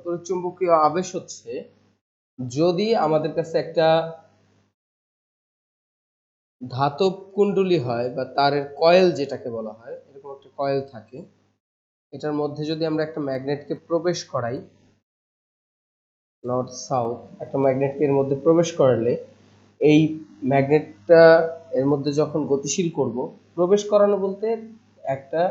তড়িৎচুম্বকীয় আবেশ হচ্ছে যদি আমাদের কাছে একটা ধাতব কুণ্ডলী হয় বা তারের কয়েল যেটাকে বলা হয়, এরকম একটা কয়েল থাকে, এটার মধ্যে যদি আমরা একটা ম্যাগনেটকে প্রবেশ করাই, নর্থ সাউথ একটা ম্যাগনেটকে এর মধ্যে প্রবেশ করালে এই ম্যাগনেটটা এর মধ্যে যখন গতিশীল করব, প্রবেশ করানো বলতে একটা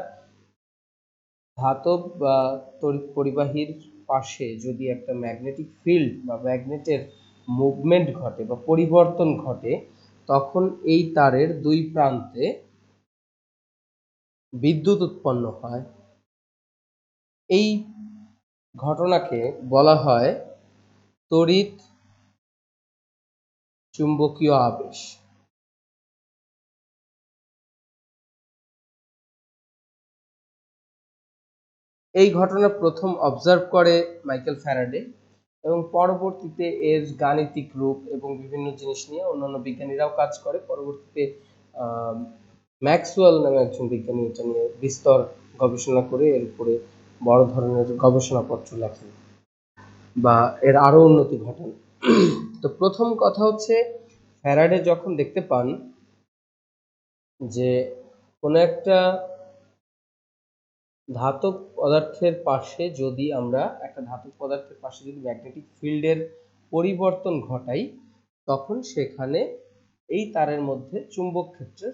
ধাতব বা তড়িৎ পরিবাহীর পাশে যদি একটা ম্যাগনেটিক ফিল্ড বা ম্যাগনেটের মুভমেন্ট ঘটে বা পরিবর্তন ঘটে, তখন এই তারের দুই প্রান্তে বিদ্যুৎ উৎপন্ন হয়। এই ঘটনাকে বলা হয় তড়িৎ চুম্বকীয় আবেশ। এই ঘটনা প্রথম অবজার্ভ করে মাইকেল ফ্যারাডে এবং পরবর্তীতে এর গাণিতিক রূপ এবং বিভিন্ন জিনিস নিয়ে অন্যান্য বিজ্ঞানীরাও কাজ করে। পরবর্তীতে ম্যাক্সওয়েল নামে একজন বিজ্ঞানী এটা নিয়ে বিস্তর গবেষণা করে এর উপরে বড় ধরনের গবেষণাপত্র লেখেন বা এর আরো উন্নতি ঘটান। তো প্রথম কথা হচ্ছে, ফ্যারাডে যখন দেখতে পান যে কোনো একটা ধাতব পদার্থের পাশে যদি আমরা একটা ধাতব পদার্থের পাশে যদি ম্যাগনেটিক ফিল্ডের পরিবর্তন ঘটাই, তখন সেখানে এই তারের মধ্যে চুম্বক ক্ষেত্রের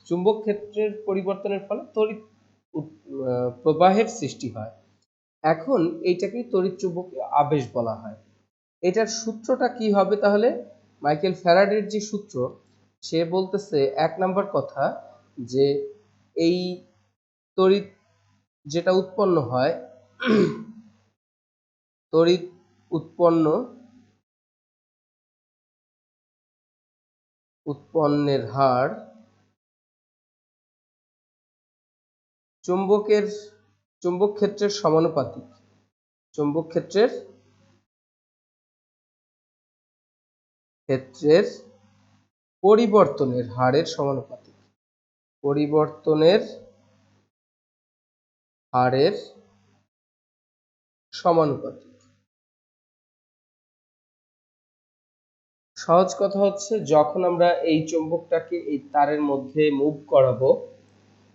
চুম্বক ক্ষেত্রের পরিবর্তনের ফলে তড়িৎ প্রবাহের সৃষ্টি হয়। এখন এইটাকে তড়িৎ চুম্বকীয় আবেশ বলা হয়। এটার সূত্রটা কি হবে তাহলে? মাইকেল ফ্যারাডের যে সূত্র, সে বলতেছে এক নাম্বার কথা যে এই তড়িৎ যেটা উৎপন্ন হয়, তড়িৎ উৎপন্নের হার চুম্বক ক্ষেত্রের সমানুপাতিক। চুম্বক ক্ষেত্রের পরিবর্তনের হারের সমানুপাতিক। পরিবর্তনের হারের সমানুপাতিক। সহজ কথা হচ্ছে, যখন আমরা এই চুম্বকটাকে এই তারের মধ্যে মুভ করাবো,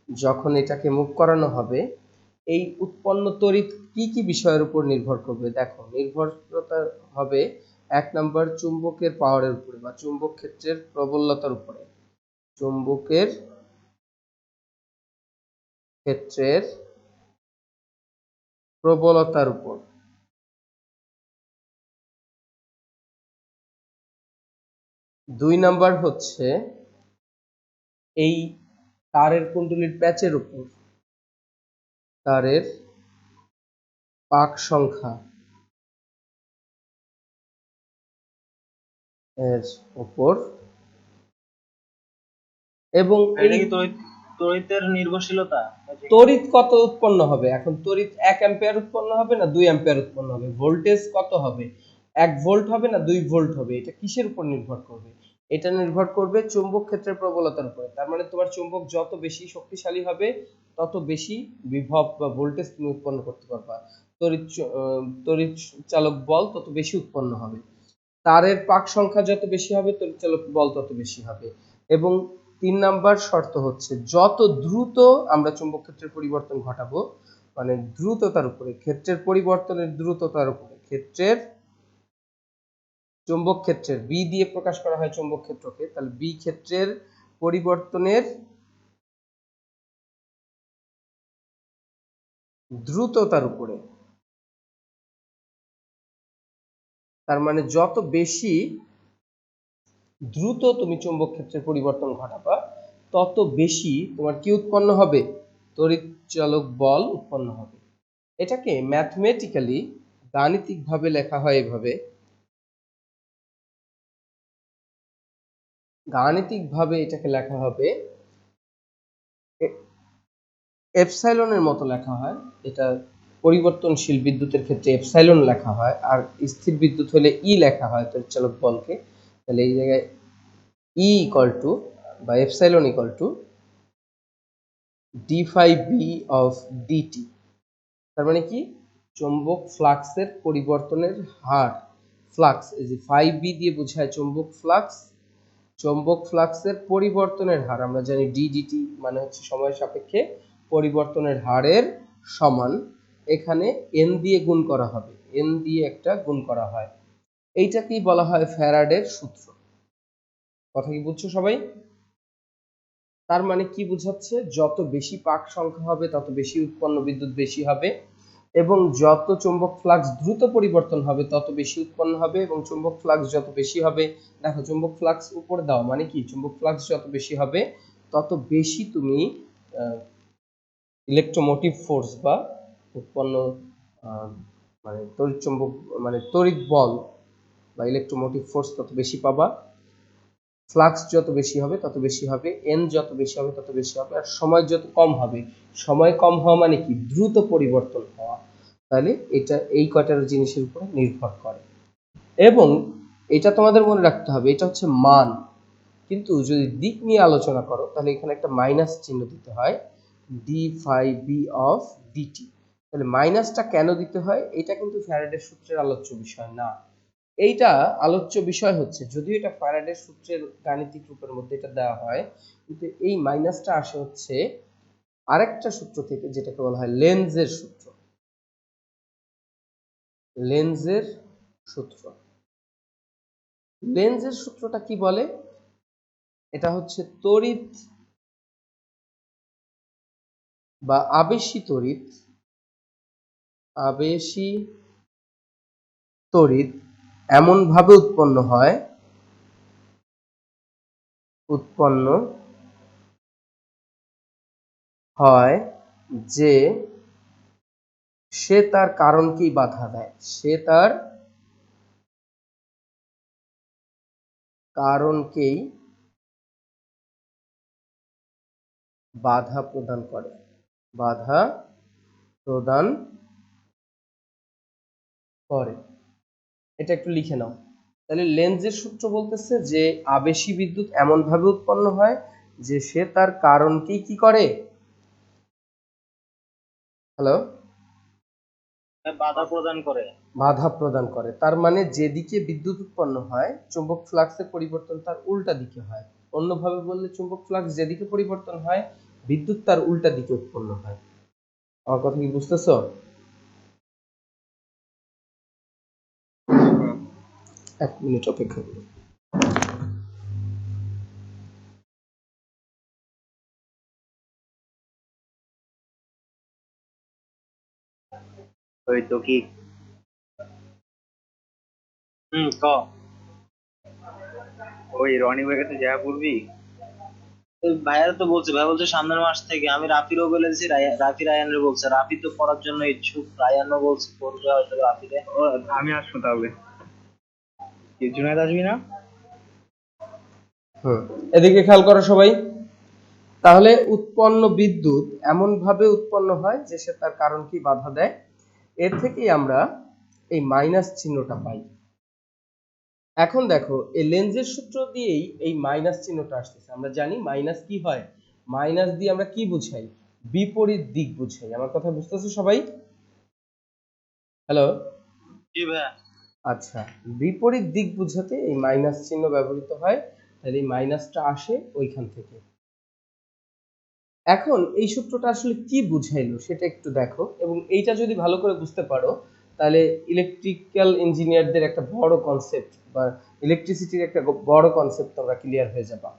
যখন এটাকে মুভ করানো হবে, এই উৎপন্ন তড়িৎ কি কি বিষয়ের উপর নির্ভর করবে? দেখো, নির্ভরতা হবে এক নাম্বার চুম্বকের পাওয়ারের উপরে বা চুম্বক ক্ষেত্রের প্রবলতার উপরে। চুম্বকের ক্ষেত্রের প্রবলতার উপর। দুই নাম্বার হচ্ছে এই তারের কুণ্ডলীর প্যাচের উপর, তারের পাক সংখ্যা এর উপর, এবং এই তড়িতের নির্ভরশীলতা, তড়িৎ কত উৎপন্ন হবে। এখন তড়িৎ 1 অ্যাম্পিয়ার উৎপন্ন হবে না 2 অ্যাম্পিয়ার উৎপন্ন হবে, ভোল্টেজ কত হবে, 1 ভোল্ট হবে না 2 ভোল্ট হবে, এটা কিসের উপর নির্ভর করবে? এটা নির্ভর করবে চুম্বক ক্ষেত্রের প্রবলতার উপরে। তার মানে তোমার চুম্বক যত বেশি শক্তিশালী হবে, তত বেশি বিভব বা ভোল্টেজ তুমি উৎপন্ন করতে পারবা। তড়িৎ চালক বল তত বেশি উৎপন্ন হবে। তারের পাক সংখ্যা যত বেশি হবে, তড়িৎ চালক বল তত বেশি হবে। এবং 3 নাম্বার শর্ত হচ্ছে, যত দ্রুত আমরা চুম্বক ক্ষেত্রের পরিবর্তন ঘটাবো, মানে দ্রুততার উপরে, ক্ষেত্রের পরিবর্তনের দ্রুততার উপরে, চুম্বক ক্ষেত্রের বি দিয়ে প্রকাশ করা হয় চুম্বক ক্ষেত্রকে, তাহলে বি ক্ষেত্রের পরিবর্তনের দ্রুততার উপরে। তার মানে যত বেশি দ্রুত তুমি চুম্বক ক্ষেত্রের পরিবর্তন ঘটাবা, তত বেশি তোমার কি উৎপন্ন হবে? তড়িৎ চালক বল উৎপন্ন হবে। এটাকে ম্যাথমেটিক্যালি, গাণিতিকভাবে লেখা হয় এভাবে। গাণিতিকভাবে এটাকে লেখা হবে এপসাইলনের মতো লেখা হয়। এটা পরিবর্তনশীল বিদ্যুতের ক্ষেত্রে এপসাইলন লেখা হয়, আর স্থির বিদ্যুৎ হলে ই লেখা হয় তড়িৎ চালক বলকে। তাহলে এই জায়গায় ই ইকুয়াল টু বা epsilon equal to d phi b of dt। তার মানে কি? চৌম্বক ফ্লাক্সের পরিবর্তনের হার। ফ্লাক্স এই যে 5b দিয়ে বোঝায় চৌম্বক ফ্লাক্স। চৌম্বক ফ্লাক্সের পরিবর্তনের হার আমরা জানি ddt মানে হচ্ছে সময়ের সাপেক্ষে পরিবর্তনের হারের সমান এখানে n দিয়ে গুণ করা হবে, n দিয়ে একটা গুণ করা হয়। এইটাকেই বলা হয় ফ্যারাডের সূত্র। কথা কি বুঝছো সবাই? তার মানে কি বোঝাচ্ছে, যত বেশি পাক সংখ্যা হবে তত বেশি উৎপন্ন বিদ্যুৎ বেশি হবে, এবং যত চৌম্বক ফ্লাক্স দ্রুত পরিবর্তন হবে তত বেশি উৎপন্ন হবে, এবং চৌম্বক ফ্লাক্স যত বেশি হবে, দেখো চৌম্বক ফ্লাক্স উপরে দাও মানে কি, চৌম্বক ফ্লাক্স যত বেশি হবে তত বেশি তুমি ইলেকট্রোমোটিভ ফোর্স বা উৎপন্ন মানে তড়িৎ চৌম্বক মানে তড়িৎ বল বা ইলেকট্রোমোটিভ ফোর্স তত বেশি পাবা। ফ্লাক্স যত বেশি হবে তত বেশি হবে, এন যত বেশি হবে তত বেশি হবে, আর সময় যত কম হবে, সময় কম হওয়া মানে কি, দ্রুত পরিবর্তন হওয়া। তাহলে এটা এই কয়টার জিনিসের উপরে নির্ভর করে, এবং এটা তোমাদের মনে রাখতে হবে এটা হচ্ছে মান। কিন্তু যদি দিক নিয়ে আলোচনা করো তাহলে এখানে একটা মাইনাস চিহ্ন দিতে হয়, D phi by of DT. তাহলে মাইনাসটা কেন দিতে হয়, এটা কিন্তু ফ্যারাডের সূত্রের আলোচ্য বিষয় না। এইটা আলোচ্য বিষয় হচ্ছে, যদিও এটা ফ্যারাডের সূত্রের গাণিতিক রূপের মধ্যে এটা দেওয়া হয়, কিন্তু এই মাইনাসটা আসে হচ্ছে আরেকটা সূত্র থেকে, যেটাকে বলা হয় লেন্জের সূত্র। লেন্জের সূত্র, লেন্জের সূত্রটা কি বলে, এটা হচ্ছে তড়িৎ বা আবেশী তড়িৎ, আবেশী তড়িৎ এমন ভাবে উৎপন্ন হয় যে সে তার কারণকেই বাধা দেয়, সে তার কারণকেই বাধা প্রদান করে, বাধা প্রদান করে। এটা একটু লিখে নাও। তাহলে লেন্জের সূত্র বলতেছে যে আবেশী বিদ্যুৎ এমন ভাবে উৎপন্ন হয় যে সে তার কারণকেই কি করে, হ্যালো, বাধা প্রদান করে। বাধা প্রদান করে। তার মানে যেদিকে বিদ্যুৎ উৎপন্ন হয় চৌম্বক ফ্লাক্সের পরিবর্তন তার উল্টা দিকে হয়। অন্যভাবে বললে চৌম্বক ফ্লাক্স যেদিকে পরিবর্তন হয় বিদ্যুৎ তার উল্টা দিকে উৎপন্ন হয়। আমার কথা কি বুঝতেছো? এক মিনিট অপেক্ষা করো। ওই তো কি ক ওই রনি ভাইয়ের কাছে যা পড়বি। ভাইয়ার তো বলছে, ভাই বলছে সামনের মাস থেকে। আমি রাফিরও বলে দিছি, রাফি রায়ানের বলছে, রাফি তো পড়ার জন্য ইচ্ছুক, রায়ানও বলছে পড়বে হয়তো রাফিরে। আমি আসবো তাহলে, কি জুনায়েদ আসবি না? এদিকে খেয়াল করো সবাই। তাহলে উৎপন্ন বিদ্যুৎ এমন ভাবে উৎপন্ন হয় যে সে তার কারণকেই বাধা দেয়। এর থেকেই আমরা এই মাইনাস চিহ্নটা পাই। এখন দেখো এই লেন্জের সূত্র দিয়েই এই মাইনাস চিহ্নটা আসতেছে। আমরা জানি মাইনাস কি হয়, মাইনাস দিয়ে আমরা কি বুঝাই, বিপরীত দিক বুঝাই। আমার কথা বুঝতেছো সবাই? হ্যালো, জি ভাইয়া। আচ্ছা, বিপরীত দিক বুঝাতে এই মাইনাস চিহ্ন ব্যবহৃত হয়। তাহলে এই মাইনাসটা আসে ওইখান থেকে। এখন এই সূত্রটা আসলে কি বুঝাইলো সেটা একটু দেখো, এবং এইটা যদি ভালো করে বুঝতে পারো তাহলে ইলেকট্রিক্যাল ইঞ্জিনিয়ারদের একটা বড় কনসেপ্ট বা ইলেকট্রিসিটির একটা বড় কনসেপ্ট তোমরা ক্লিয়ার হয়ে যাবা।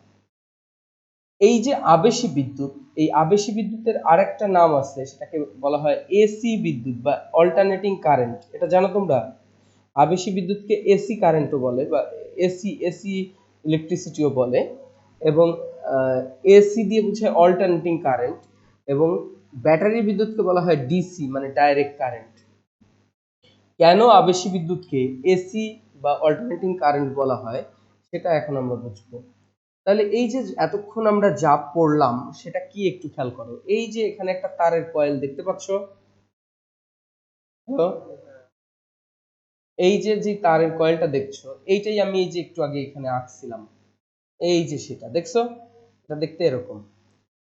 এই যে আবেশী বিদ্যুৎ, এই আবেশী বিদ্যুতের আরেকটা নাম আছে, সেটাকে বলা হয় এসি বিদ্যুৎ বা অল্টারনেটিং কারেন্ট। এটা জানো তোমরা? আবেশী বিদ্যুৎকে এসি কারেন্টও বলে বা এসি ইলেকট্রিসিটিও বলে, এবং এসি দিয়ে বোঝায় অল্টারনেটিং কারেন্ট, এবং ব্যাটারি বিদ্যুৎকে বলা হয় ডিসি মানে ডাইরেক্ট কারেন্ট। কেন আবেশী বিদ্যুৎকে এসি বা অল্টারনেটিং কারেন্ট বলা হয় সেটা এখন আমরা বুঝবো। তাহলে এই যে এতক্ষণ আমরা যা পড়লাম সেটা কি একটু খেয়াল করো। এই যে এখানে একটা তারের কয়েল দেখতে পাচ্ছ, এই যে যে তারের কয়েলটা দেখছো এইটাই আমি এই যে একটু আগে এখানে আঁকছিলাম, এই যে সেটা দেখছো, এটা দেখতে এরকম।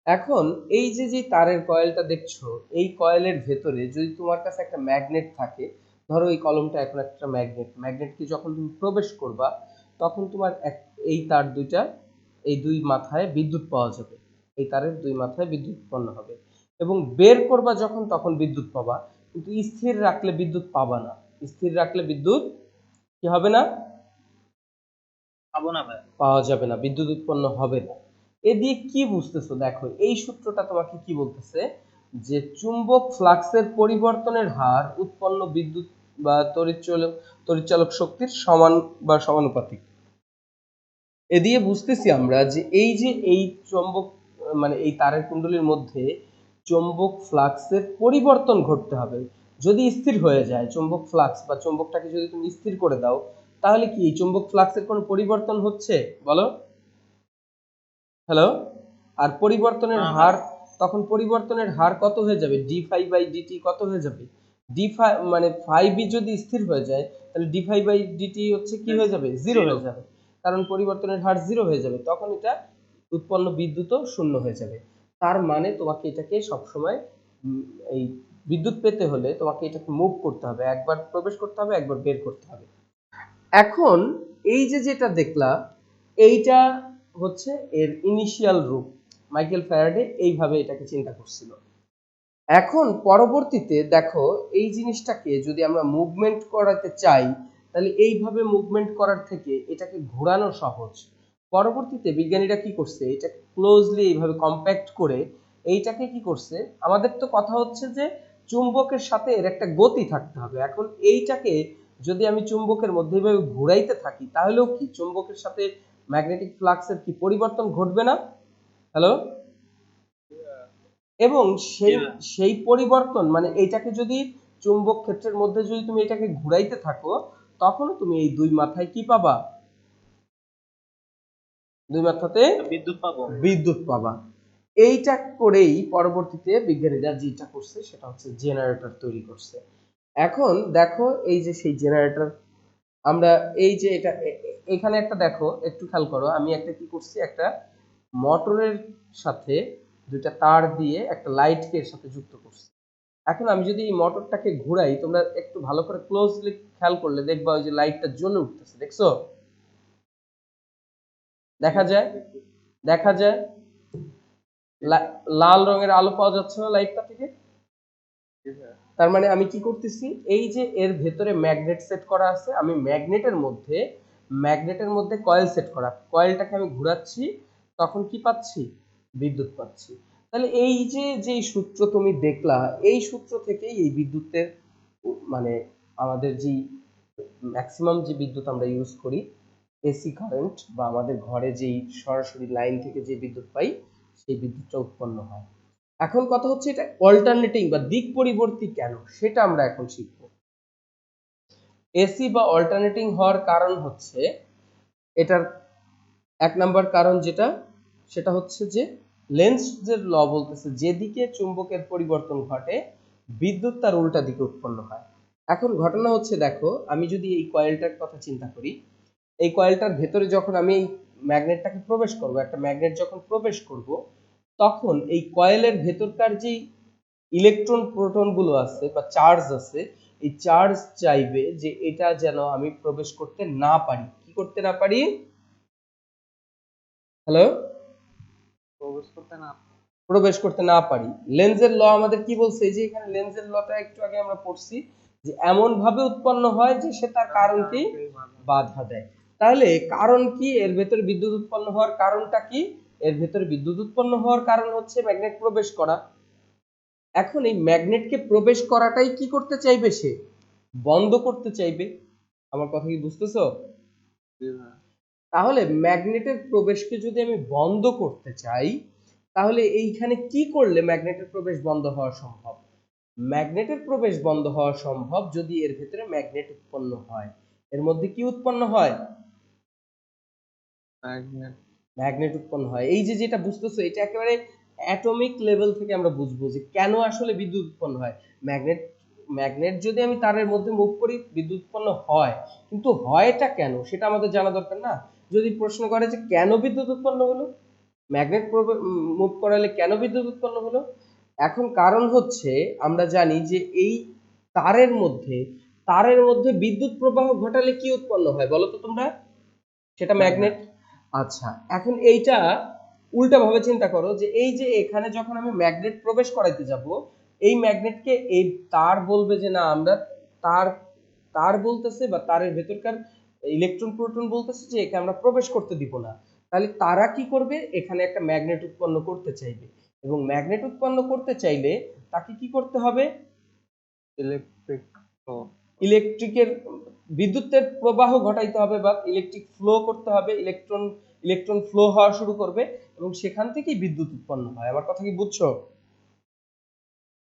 এখন এই যে যে তারের কয়েলটা দেখছো, এই কয়েলের ভেতরে যদি তোমার কাছে একটা ম্যাগনেট থাকে, ধরো এই কলমটা এখন একটা ম্যাগনেট, ম্যাগনেটকে যখন তুমি প্রবেশ করবা তখন তোমার এই তার দুইটা, এই দুই মাথায় বিদ্যুৎ পাওয়া যাবে, এই তারের দুই মাথায় বিদ্যুৎ উৎপন্ন হবে, এবং বের করবা যখন তখন বিদ্যুৎ পাবা। কিন্তু স্থির রাখলে বিদ্যুৎ পাবা না, স্থির রাখলে বিদ্যুৎ কি হবে না, পাবো না ভাই। পাওয়া যাবে না, বিদ্যুৎ উৎপন্ন হবে না। এ দিয়ে কি বুঝতেছো? দেখো এই সূত্রটা তোমাকে কি বলতেছে, যে চুম্বক ফ্লাক্সের পরিবর্তনের হার উৎপন্ন বিদ্যুৎ বা তড়িৎচালক শক্তির সমান বা সমানুপাতিক। এ দিয়ে বুঝতেছি আমরা যে এই চুম্বক মানে এই তারের কুণ্ডলীর মধ্যে চুম্বক ফ্লাক্সের পরিবর্তন ঘটতে হবে। যদি স্থির হয়ে যায় চুম্বক ফ্লাক্স বা চুম্বকটাকে যদি তুমি স্থির করে দাও, তাহলে কি চুম্বক ফ্লাক্সের কোনো পরিবর্তন হচ্ছে বলো? হ্যালো? আর পরিবর্তনের না ভাই। হার, তখন পরিবর্তনের হার কত হয়ে যাবে? ডি ফাই বাই ডিটি কত হয়ে যাবে? ডি ফাই মানে ফাই বি যদি স্থির হয়ে যায়, তাহলে ডি ফাই বাই ডিটি হচ্ছে কি হয়ে যাবে? Zero zero. হয়ে যাবে। কারণ পরিবর্তনের হার জিরো হয়ে যাবে, তখন এটা উৎপন্ন বিদ্যুৎও শূন্য হয়ে যাবে। তার মানে তোমাকে এটাকে সবসময় উম, এই বিদ্যুৎ পেতে হলে তোমাকে এটাকে মুভ করতে হবে, একবার প্রবেশ করতে হবে, একবার বের করতে হবে। এখন এই যে যেটা দেখলা, এইটা হচ্ছে এর ইনিশিয়াল রূপ। মাইকেল ফ্যারাডে এইভাবে এটাকে চিন্তা করছিল। এখন পরবর্তীতে দেখো এই জিনিসটাকে যদি আমরা মুভমেন্ট করাতে চাই, তাহলে এইভাবে মুভমেন্ট করার থেকে এটাকে ঘোরানো সহজ। পরবর্তীতে বিজ্ঞানীরা কি করছে, এটা ক্লোজলি এইভাবে কম্প্যাক্ট করে এইটাকে কি করছে, আমাদের তো কথা হচ্ছে যে চুম্বকের সাথে এর একটা গতি থাকতে হবে। এখন এইটাকে যদি আমি চুম্বকের মধ্যে এইভাবে ঘুরাইতে থাকি, তাহলেও কি চুম্বকের সাথে ম্যাগনেটিক ফ্লাক্সের কি পরিবর্তন ঘটবে না? হ্যালো? এবং জি সেই ভাই। সেই পরিবর্তন মানে এইটাকে যদি চুম্বক ক্ষেত্রের মধ্যে যদি তুমি এটাকে ঘুরাইতে থাকো, তখনও তুমি এই দুই মাথায় কি পাবা? দুই মাথাতে বিদ্যুৎ পাবো। বিদ্যুৎ পাবা। এইটা করেই পরবর্তীতে বিজ্ঞানীরা যেটা করছে সেটা হচ্ছে জেনারেটর তৈরি করছে। এখন দেখো এই যে সেই জেনারেটর, আমরা এই যে এটা এখানে একটা দেখো, একটু খেয়াল করো, আমি একটা কি করছি, একটা মোটরের সাথে দুইটা তার দিয়ে একটা লাইটকে এর সাথে যুক্ত করছি। এখন আমি যদি এই মোটরটাকে ঘুরাই, তোমরা একটু ভালো করে ক্লোজলি খেয়াল করলে দেখবা ওই যে লাইটটা জ্বলে উঠতেছে, দেখছো? দেখা যায়, দেখা যায় লাল রঙের আলো পাওয়া যাচ্ছে না লাইটটা থেকে। তার মানে আমি কি করতেছি, এই যে এর ভেতরে ম্যাগনেট সেট করা আছে, আমি ম্যাগনেটের মধ্যে কয়েল সেট করা, কয়েলটাকে আমি ঘোরাচ্ছি, তখন কি পাচ্ছি? বিদ্যুৎ পাচ্ছি। তাহলে এই যে যেই সূত্র তুমি দেখলা, এই সূত্র থেকেই এই বিদ্যুতের মানে আমাদের যে ম্যাক্সিমাম যে বিদ্যুৎ আমরা ইউজ করি, এসি কারেন্ট বা আমাদের ঘরে যেই সরাসরি লাইন থেকে যে বিদ্যুৎ পাই, সেই বিদ্যুৎটা উৎপন্ন হয়। এখন কথা হচ্ছে এটা অল্টারনেটিং বা দিক পরিবর্তী কেন, সেটা আমরা এখন শিখব। এসি বা অল্টারনেটিং হওয়ার কারণ হচ্ছে, এটার এক নাম্বার কারণ যেটা, সেটা হচ্ছে যে লেন্জের ল বলতেছে যেদিকে চুম্বকের পরিবর্তন ঘটে বিদ্যুৎ তার উল্টা দিকে উৎপন্ন হয়। এখন ঘটনা হচ্ছে দেখো, আমি যদি এই কয়েলটার কথা চিন্তা করি, এই কয়েলটার ভেতরে যখন আমি এই ম্যাগনেটটাকে প্রবেশ করব, একটা ম্যাগনেট যখন প্রবেশ করব, তখন এই কয়েলের ভেতরকার যে ইলেকট্রন প্রোটন গুলো আছে বা চার্জ আছে, এই চার্জ চাইবে যে এটা যেন আমি প্রবেশ করতে না পারি। কি করতে না পারি? হ্যালো? প্রবেশ করতে না। প্রবেশ করতে না পারি। লেন্জের ল আমাদের কি বলছে, এই যে এখানে লেন্জের লটা একটু আগে আমরা পড়ছি, যে এমন ভাবে উৎপন্ন হয় যে সে তার কারণকে বাধা দেয়। তাহলে কারণ কি, এর ভেতরে বিদ্যুৎ উৎপন্ন হওয়ার কারণটা কি? এর ভেতরে বিদ্যুৎ উৎপন্ন হওয়ার কারণ হচ্ছে ম্যাগনেট প্রবেশ করা। এখন এই ম্যাগনেটকে প্রবেশ করাটাই কি করতে চাইবে সে? বন্ধ করতে চাইবে। আমার কথা কি বুঝতেছো? তাহলে ম্যাগনেটের প্রবেশকে যদি আমি বন্ধ করতে চাই, তাহলে এইখানে কি করলে ম্যাগনেটের প্রবেশ বন্ধ হওয়া সম্ভব? ম্যাগনেটের প্রবেশ বন্ধ হওয়া সম্ভব যদি এর ভেতরে ম্যাগনেট উৎপন্ন হয়। এর মধ্যে কি উৎপন্ন হয়? ম্যাগনেট উৎপন্ন হয়। এই যে যেটা বুঝতেছো, এটা একেবারে অ্যাটমিক লেভেল থেকে আমরা বুঝবো যে কেন আসলে বিদ্যুৎ উৎপন্ন হয়। ম্যাগনেট ম্যাগনেট যদি আমি তারের মধ্যে মুভ করি বিদ্যুৎ উৎপন্ন হয়, কিন্তু হয়টা কেন সেটা আমাদের জানা দরকার না? যদি প্রশ্ন করে যে কেন বিদ্যুৎ উৎপন্ন হলো, ম্যাগনেট মুভ করালে কেন বিদ্যুৎ উৎপন্ন হলো? এখন কারণ হচ্ছে আমরা জানি যে এই তারের মধ্যে বিদ্যুৎ প্রবাহ ঘটালে কি উৎপন্ন হয় বলো তো তোমরা? সেটা ম্যাগনেট। আচ্ছা, এখন এইটা উল্টা ভাবে চিন্তা করো যে এই যে এখানে যখন আমি ম্যাগনেট প্রবেশ করাইতে যাব, এই ম্যাগনেটকে এই তার বলবে যে না আমরা তার তার বলতেছে বা তারের ভেতরকার ইলেকট্রন প্রোটন বলতেছে যে একে আমরা প্রবেশ করতে দিব না। তাহলে তারা কি করবে? এখানে একটা ম্যাগনেট উৎপন্ন করতে চাইবে, এবং ম্যাগনেট উৎপন্ন করতে চাইলে তাকে কি করতে হবে? ইলেকট্রিক ইলেকট্রিকের বিদ্যুতের প্রবাহ ঘটাইতে হবে বা ইলেকট্রিক ফ্লো করতে হবে, ইলেকট্রন ফ্লো হওয়া শুরু করবে এবং সেখান থেকেই বিদ্যুৎ উৎপন্ন হয়। আমার কথা কি বুঝছো?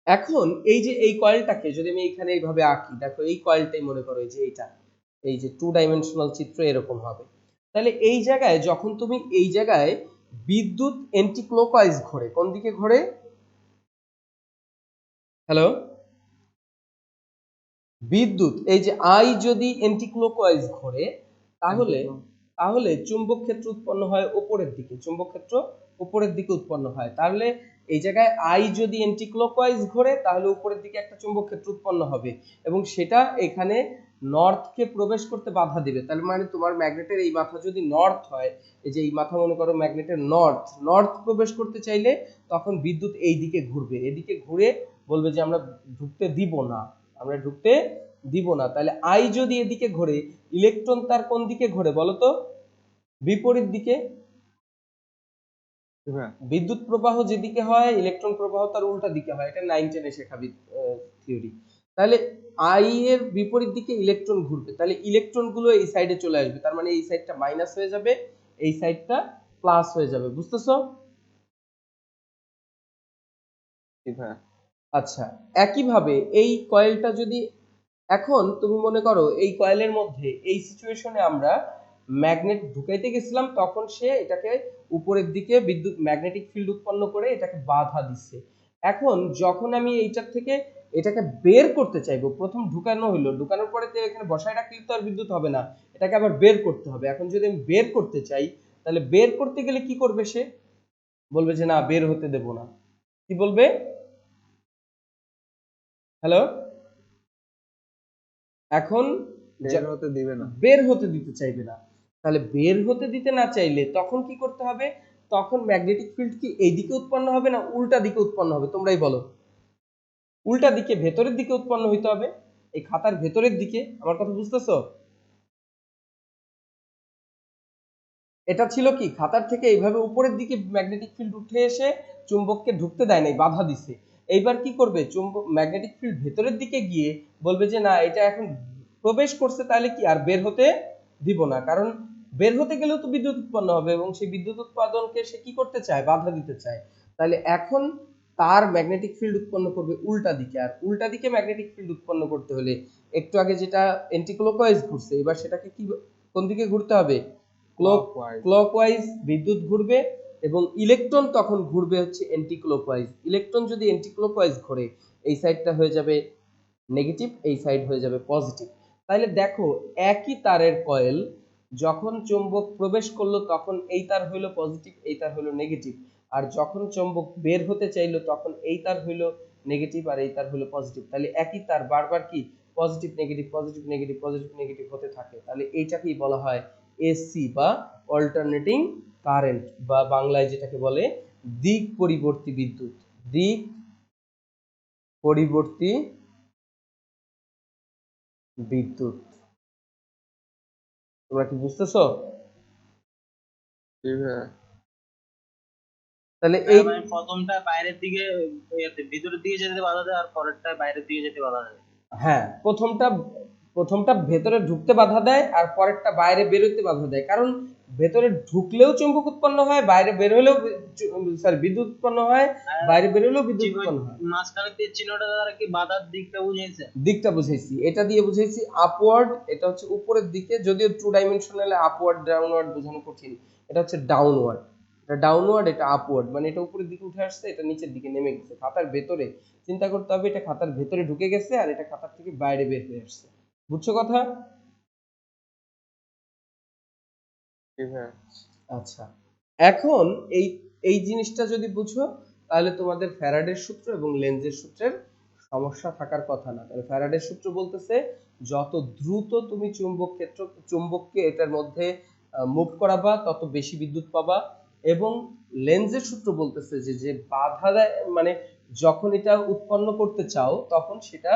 এখন এই যে এই কয়েলটাকে যদি আমি এখানে এইভাবে আঁকি, দেখো এই কয়েলটাই মনে করো এই যে এইটা, এই যে 2 ডাইমেনশনাল চিত্র এরকম হবে। তাহলে এই জায়গায় যখন তুমি এই জায়গায় বিদ্যুৎ এন্টি ক্লকওয়াইজ ঘোরে, কোন দিকে ঘোরে? হ্যালো, বিদ্যুৎ এই যে আই যদি এন্টি ক্লকওয়াইজ ঘোরে তাহলে তাহলে চুম্বক ক্ষেত্র উৎপন্ন হয় উপরের দিকে, চুম্বক ক্ষেত্র উপরের দিকে উৎপন্ন হয়। তাহলে এই জায়গায় আই যদি এন্টি ক্লকওয়াইজ ঘোরে তাহলে উপরের দিকে একটা চুম্বক ক্ষেত্র উৎপন্ন হবে এবং সেটা এখানে নর্থকে প্রবেশ করতে বাধা দিবে। তার মানে তোমার ম্যাগনেটের এই মাথা যদি নর্থ হয়, এই যে এই মাথা মনে করো ম্যাগনেটের নর্থ প্রবেশ করতে চাইলে তখন বিদ্যুৎ এই দিকে ঘুরবে, এদিকে ঘুরে বলবে যে আমরা ঢুকতে দিব না, আমরা ঢুকতে দিব না। তাহলে আই যদি এদিকে ঘোরে, ইলেকট্রন তার কোন দিকে ঘোরে বলো তো? বিপরীত দিকে। বিদ্যুৎ প্রবাহ যেদিকে হয় ইলেকট্রন প্রবাহ তার উল্টা দিকে হয়, এটা 9-10 এ শেখা থিওরি। তাহলে আই এর বিপরীত দিকে ইলেকট্রন ঘুরবে, তাহলে ইলেকট্রন গুলো এই সাইডে চলে আসবে, তার মানে এই সাইডটা মাইনাস হয়ে যাবে, এই সাইডটা প্লাস হয়ে যাবে। বুঝতেছো? আচ্ছা, একইভাবে এই কয়েলটা যদি এখন তুমি মনে করো এই কয়েলের মধ্যে এই সিচুয়েশনে আমরা ম্যাগনেট ঢুকাইতে গেছিলাম, তখন সে এটাকে উপরের দিকে বিদ্যুৎ ম্যাগনেটিক ফিল্ড উৎপন্ন করে এটাকে বাধা দিচ্ছে। এখন যখন আমি এইটার থেকে এটাকে বের করতে চাইবো, প্রথম ঢুকানো হলো, ঢুকানোর পরে তো এখানে বসায় রাখলে তো আর বিদ্যুৎ হবে না, এটাকে আবার বের করতে হবে। এখন যদি আমি বের করতে চাই তাহলে বের করতে গেলে কি করবে? সে বলবে যে না বের হতে দেব না। কি বলবে? হ্যালো, এখন বের হতে দিবে না, বের হতে দিতে চাইবে না। তাহলে বের হতে দিতে না চাইলে তখন কি করতে হবে? তখন ম্যাগনেটিক ফিল্ড কি এইদিকে উৎপন্ন হবে না উল্টা দিকে উৎপন্ন হবে? তোমরাই বলো। উল্টা দিকে, ভেতরের দিকে উৎপন্ন হইতে হবে, এই খাতার ভেতরের দিকে। আমার কথা বুঝতেছো? এটা ছিল কি, খাতার থেকে এইভাবে উপরের দিকে ম্যাগনেটিক ফিল্ড উঠে এসে চুম্বককে ঢুকতে দেয় নাই, বাধা দিছে। এইবার কি করবে? চুম্বক ম্যাগনেটিক ফিল্ড ভেতরের দিকে গিয়ে বলবে যে না এটা এখন প্রবেশ করছে, তাহলে কি আর বের হতে দিব না, কারণ বের হতে গেলেও তো বিদ্যুৎ উৎপন্ন হবে এবং সেই বিদ্যুৎ উৎপাদনকে সে কি করতে চায়? বাধা দিতে চায়। তাহলে এখন তার ম্যাগনেটিক ফিল্ড উৎপন্ন করবে উল্টা দিকে, আর উল্টা দিকে ম্যাগনেটিক ফিল্ড উৎপন্ন করতে হলে একটু আগে যেটা এন্টিক্লকওয়াইজ ঘুরছে, এবার সেটাকে কি কোন দিকে ঘুরতে হবে? ক্লকওয়াইজ বিদ্যুৎ ঘুরবে এবং ইলেকট্রন তখন ঘুরবে হচ্ছে এন্টি ক্লকওয়াইজ। ইলেকট্রন যদি এন্টি ক্লকওয়াইজ ঘোরে এই সাইডটা হয়ে যাবে নেগেটিভ, এই সাইড হয়ে যাবে পজিটিভ। তাহলে দেখো একই তারের কয়েল যখন চুম্বক প্রবেশ করলো তখন এই তার হইলো পজিটিভ, এই তার হইলো নেগেটিভ, আর যখন চুম্বক বের হতে চাইলো তখন এই তার হইলো নেগেটিভ আর এই তার হইলো পজিটিভ। তাহলে একই তার বারবার কি positive negative positive negative positive negative হতে থাকে। তাহলে এইটাকেই বলা হয় এসি বা অল্টারনেটিং কারেন্ট, বা বাংলায় যেটাকে বলে দিক পরিবর্তী বিদ্যুৎ। দিক পরিবর্তী বিদ্যুৎ। তোমরা কি বুঝতেছো? তাহলে এই মানে প্রথমটা বাইরের দিকে ভিতরের দিকে যেতে বাধা দেয় আর পরেরটা বাইরের দিকে যেতে বাধা দেয়। হ্যাঁ, প্রথমটা ভেতরে ঢুকতে বাধা দেয় আর পরেরটা বাইরে বের হতে বাধা দেয়, কারণ ভেতরে ঢুকলেও চুম্বক উৎপন্ন হয়, বাইরে বের হলেও বিদ্যুৎ উৎপন্ন হয়, বাইরে বের হলেও বিদ্যুৎ উৎপন্ন হয়। মাঝখানে তীর চিহ্নটা দ্বারা কি বাধার দিকটা বুঝাইছে? দিকটা বুঝাইছি, এটা দিয়ে বুঝাইছি আপওয়ার্ড, এটা হচ্ছে উপরের দিকে, যদিও 2 ডাইমেনশনালে আপওয়ার্ড ডাউনওয়ার্ড বোঝানো কঠিন। এটা হচ্ছে ডাউনওয়ার্ড, এটা ডাউনওয়ার্ড, এটা আপওয়ার্ড, মানে এটা উপরের দিকে উঠে আসছে, এটা নিচের দিকে নেমে গেছে। খাতার ভেতরে চিন্তা করতে হবে, এটা খাতার ভেতরে ঢুকে গেছে আর এটা খাতার থেকে বাইরে বের হয়ে আসছে। বুঝছো কথা? আচ্ছা, এখন এই এই জিনিসটা যদি বুঝো তাহলে তোমাদের ফ্যারাডের সূত্র এবং লেন্জের সূত্রের সমস্যা থাকার কথা না। তাহলে ফ্যারাডের সূত্র বলতেছে যত দ্রুত তুমি চুম্বককে এটার মধ্যে মুভ করাবা তত বেশি বিদ্যুৎ পাবা, এবং লেন্জের সূত্র বলতেছে যে যে বাধা দেয় মানে যখন এটা উৎপন্ন করতে চাও তখন সেটা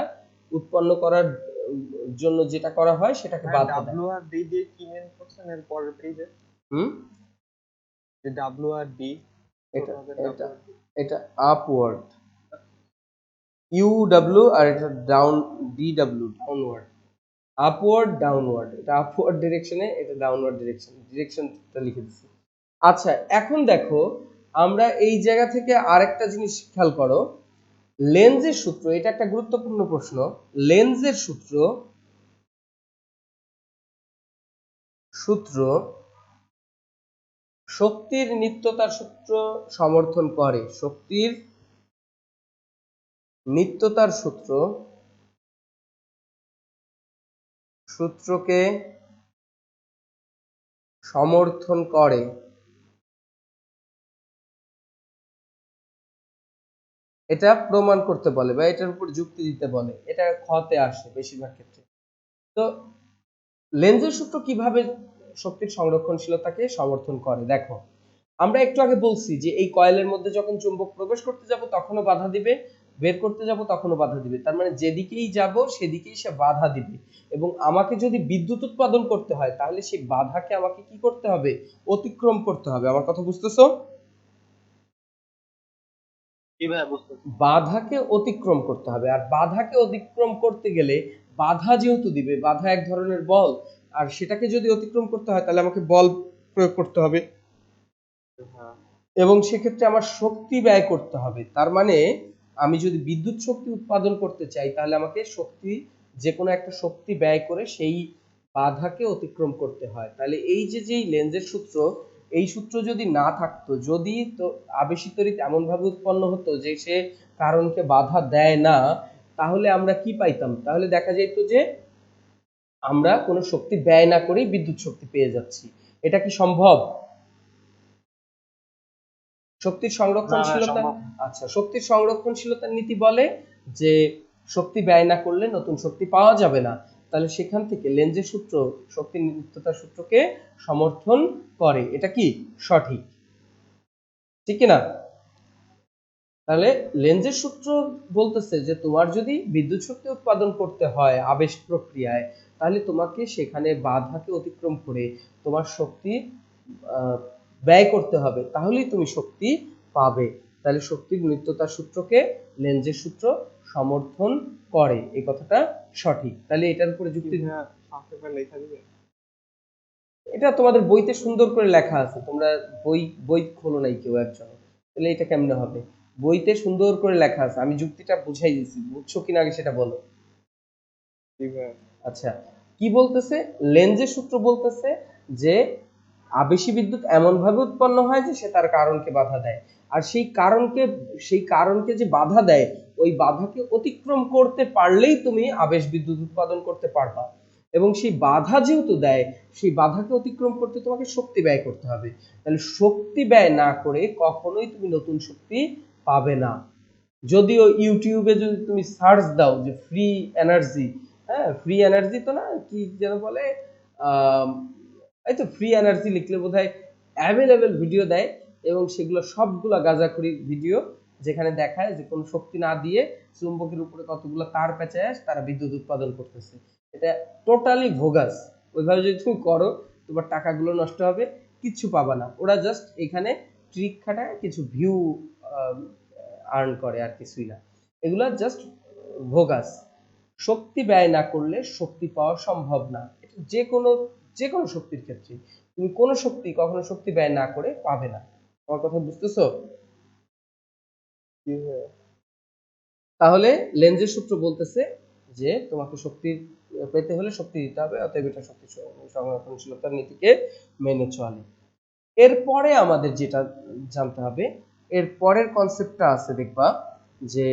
উৎপন্ন করার জন্য যেটা করা হয় সেটাকে বাধা দেয়। ডাব্লিউ আর ডি দিয়ে কি মেন করছেন এর পরের পেজে? হুম যে ডাব্লিউ আর ডি, এটা এটা এটা আপওয়ার্ড, ইউ ডাব্লিউ আর এটা down, D W downward, upward downward, এটা আপওয়ার্ড ডিরেকশনে, এটা ডাউনওয়ার্ড ডিরেকশনটা লিখে দিচ্ছি। আচ্ছা এখন দেখো আমরা এই জায়গা থেকে আরেকটা জিনিস খেয়াল করো, লেন্জের সূত্র, এটা একটা গুরুত্বপূর্ণ প্রশ্ন। লেন্জের সূত্র সূত্র শক্তির নিত্যতার সূত্র সমর্থন করে। শক্তির নিত্যতার সূত্রকে সমর্থন করে। এটা প্রমাণ করতে বলে বা এটার উপর যুক্তি দিতে বলে, এটা খতে আসে বেশিরভাগ ক্ষেত্রে। তো লেন্জের সূত্র কিভাবে শক্তির সংরক্ষণশীলতাকে সমর্থন করে দেখো, আমরা একটু আগে বলছি যে এই কয়েলের মধ্যে যখন চুম্বক প্রবেশ করতে যাব তখনও বাধা দিবে, বের করতে যাব তখনও বাধা দিবে, তার মানে যেদিকেই যাব সেদিকেই সে বাধা দিবে। এবং আমাকে যদি বিদ্যুৎ উৎপাদন করতে হয় তাহলে সেই বাধাকে আমাকে কি করতে হবে, অতিক্রম করতে হবে। আমার কথা বুঝতেছো? কি ভাই বুঝতেছি। বাধাকে অতিক্রম করতে হবে, আর বাধাকে অতিক্রম করতে গেলে বাধা যেহেতু দিবে, বাধা এক ধরনের বল, আর সেটাকে যদি অতিক্রম করতে হয় তাহলে আমাকে বল প্রয়োগ করতে হবে, এবং সেক্ষেত্রে আমার শক্তি ব্যয় করতে হবে। তার মানে আমি যদি বিদ্যুৎ শক্তি উৎপাদন করতে চাই তাহলে আমাকে যে কোনো একটা শক্তি ব্যয় করে সেই বাধাকে অতিক্রম করতে হয়। তাহলে এই যে যেই লেন্জের সূত্র, এই সূত্র যদি না থাকতো, যদি তো আবেশিত তড়িৎ এমন ভাবে উৎপন্ন হতো যে সে কারণকে বাধা দেয় না, তাহলে আমরা কি পাইতাম? তাহলে দেখা যেত যে আমরা কোনো শক্তি ব্যয় না করেই বিদ্যুৎ শক্তি পেয়ে যাচ্ছি। এটা কি সম্ভব? শক্তির সংরক্ষণশীলতা, আচ্ছা শক্তির সংরক্ষণশীলতার নীতি বলে যে শক্তি ব্যয় না করলে নতুন শক্তি পাওয়া যাবে না। তাহলে সেখান থেকে লেন্জের সূত্র শক্তির নিত্যতার সূত্রকে সমর্থন করে। এটা কি সঠিক? ঠিক কি না? তাহলে লেন্জের সূত্র বলতেছে যে তোমার যদি বিদ্যুৎ শক্তি উৎপাদন করতে হয় আবেশ প্রক্রিয়ায়, তাহলে তোমাকে সেখানে বাধাকে অতিক্রম করে তোমার শক্তি ব্যয় করতে হবে, তাহলেই তুমি শক্তি পাবে। তাহলে শক্তির নিত্যতার সূত্রকে লেন্জের সূত্র সমর্থন করে, এই কথাটা সঠিক। তাহলে এটার উপরে যুক্তি, সংক্ষেপে লেখা দিবে? এটা তোমাদের বইতে সুন্দর করে লেখা আছে, তোমরা বই খোলো নাই কেউ একজন, তাহলে এটা কেমনে হবে? বইতে সুন্দর করে লেখা আছে, আমি যুক্তিটা বুঝাই দিচ্ছি, বুঝছো কিনা আগে সেটা বলো। আচ্ছা কি বলতেছে? লেন্জের সূত্র বলতেছে যে আবেশী বিদ্যুৎ এমন ভাবে উৎপন্ন হয় যে সে তার কারণকে বাধা দেয়, আর সেই কারণকে যে বাধা দেয় ওই বাধাকে অতিক্রম করতে পারলেই তুমি আবেশ বিদ্যুৎ উৎপাদন করতে পারবা, এবং সেই বাধা যেহেতু দেয় সেই বাধাকে অতিক্রম করতে তোমাকে শক্তি ব্যয় করতে হবে। তাহলে শক্তি ব্যয় না করে কখনোই তুমি নতুন শক্তি পাবে না। যদিও ইউটিউবে যদি তুমি সার্চ দাও যে ফ্রি এনার্জি, হ্যাঁ ফ্রি এনার্জি তো না কি যেন বলে, এই তো ফ্রি এনার্জি লিখলে বোধহয় অ্যাভেলেবেল ভিডিও দেয়, এবং সেগুলো সবগুলা গাঁজাখুরি ভিডিও, যেখানে দেখায় যে কোনো শক্তি না দিয়ে চুম্বকের উপরে কতগুলো তার পেঁচায় তারা বিদ্যুৎ উৎপাদন করতেছে। এটা টোটালি ভোগাস। ওইভাবে যদি তুমি করো তোমার টাকাগুলো নষ্ট হবে, কিচ্ছু পাবা না। ওরা জাস্ট এখানে ট্রিক খাটায় কিছু ভিউ আর্ন করে, আর কিছুই না। এগুলা জাস্ট ভোগাস। শক্তি ব্যয় না করলে শক্তি পাওয়া সম্ভব না। যে কোনো শক্তির ক্ষেত্রে তুমি কোনো শক্তি কখনো শক্তি ব্যয় না করে পাবে না। আমার কথা বুঝতেছো? তাহলে লেন্জের সূত্র বলতেছে যে তোমাকে শক্তি পেতে হলে শক্তি দিতে হবে, অতএব এটা শক্তি সংরক্ষণশীলতার নীতিকে মেনে চলে। এরপরে আমাদের যেটা জানতে হবে, এর পরের কনসেপ্টটা আছে দেখবা, যে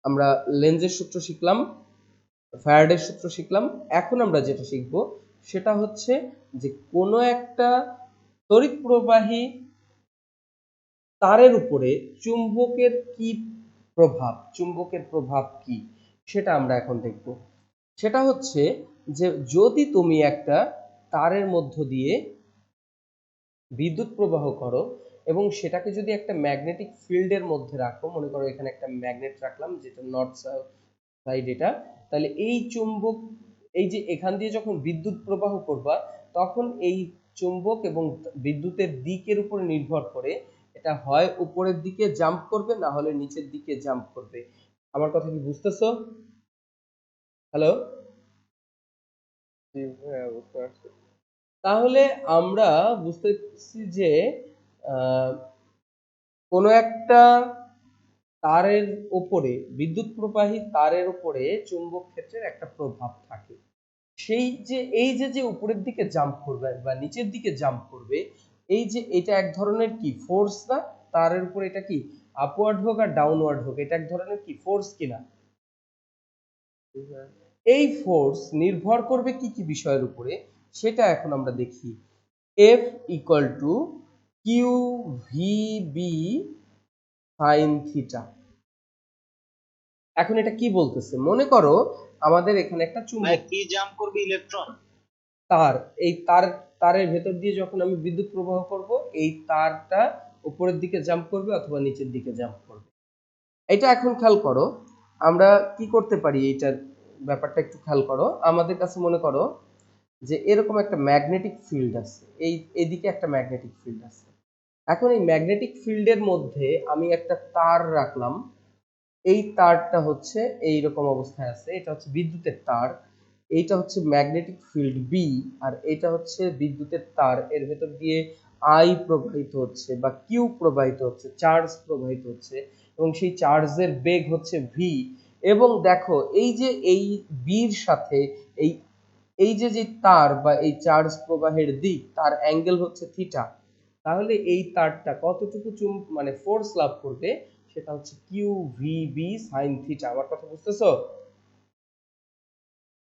আমরা লেন্জের সূত্র শিখলাম, ফ্যারাডের সূত্র শিখলাম, এখন আমরা যেটা শিখবো সেটা হচ্ছে যে কোনো একটা তড়িৎ প্রবাহী তারের উপরে চুম্বকের প্রভাব কি সেটা আমরা এখন দেখব। সেটা হচ্ছে যে যদি তুমি একটা তারের মধ্য দিয়ে বিদ্যুৎ প্রবাহ করো এবং সেটাকে যদি একটা ম্যাগনেটিক ফিল্ডের মধ্যে রাখো, মনে করো এখানে একটা ম্যাগনেট রাখলাম যেটা নর্থ সাইড এটা, তাহলে এই চুম্বক, এই যে এখান দিয়ে যখন বিদ্যুৎ প্রবাহ করবা তখন এই চুম্বক এবং বিদ্যুতের দিকের উপর নির্ভর করে এটা হয় উপরের দিকে জাম্প করবে না হলে নিচের দিকে জাম্প করবে। আমার কথা কি বুঝতেছো? হ্যালো? জি ভাইয়া, বুঝতে পারছি। তাহলে আমরা বুঝতে পারছি যে আহ, কোনো একটা তারের উপরে, বিদ্যুৎ প্রবাহী তারের উপরে চুম্বক ক্ষেত্রের একটা প্রভাব থাকে। সেই যে এই যে যে উপরের দিকে জাম্প করবে বা নিচের দিকে জাম্প করবে, এই যে এটা এক ধরনের কি ফোর্স না? তারের উপরে এটা কি আপওয়ার্ড হোক আর ডাউনওয়ার্ড হোক, এটা এক ধরনের কি ফোর্স কিনা? জি ভাইয়া। এই ফোর্স নির্ভর করবে কি কি বিষয়ের উপরে সেটা এখন আমরা দেখি। F equal to Q V B sine theta. এখন এটা কি বলতেছে, মনে করো আমাদের এখানে একটা ভাই চুম্বক কি জাম্প করবে? ইলেকট্রন। তার, এই তারের ভেতর দিয়ে যখন আমি বিদ্যুৎ প্রবাহ করব এই তারটা উপরের দিকে জাম্প করবে অথবা নিচের দিকে জাম্প করবে। এটা এখন খেয়াল করো আমরা কি করতে পারি, এইটার ব্যাপারটা একটু খেয়াল করো। আমাদের কাছে মনে করো যে এরকম একটা ম্যাগনেটিক ফিল্ড আছে, এইদিকে একটা ম্যাগনেটিক ফিল্ড আছে। এখন এই ম্যাগনেটিক ফিল্ডের মধ্যে আমি একটা তার রাখলাম, এই তারটা হচ্ছে এই রকম অবস্থায় আছে, এটা হচ্ছে বিদ্যুতের তার, এইটা হচ্ছে ম্যাগনেটিক ফিল্ড বি, আর এটা হচ্ছে বিদ্যুতের তার, এর ভেতর দিয়ে আই প্রবাহিত হচ্ছে বা কিউ প্রবাহিত হচ্ছে, চার্জ প্রবাহিত হচ্ছে এবং সেই চার্জের বেগ হচ্ছে ভি। এবং দেখো এই যে এই বির সাথে এই এই যে যে তার বা এই চার্জ প্রবাহের দিক তার অ্যাঙ্গেল হচ্ছে থিটা, তাহলে এই তারটা কতটুকু মানে ফোর্স লাভ করবে সেটা হচ্ছে Q V B sine theta. আমার কথা বুঝতেছো?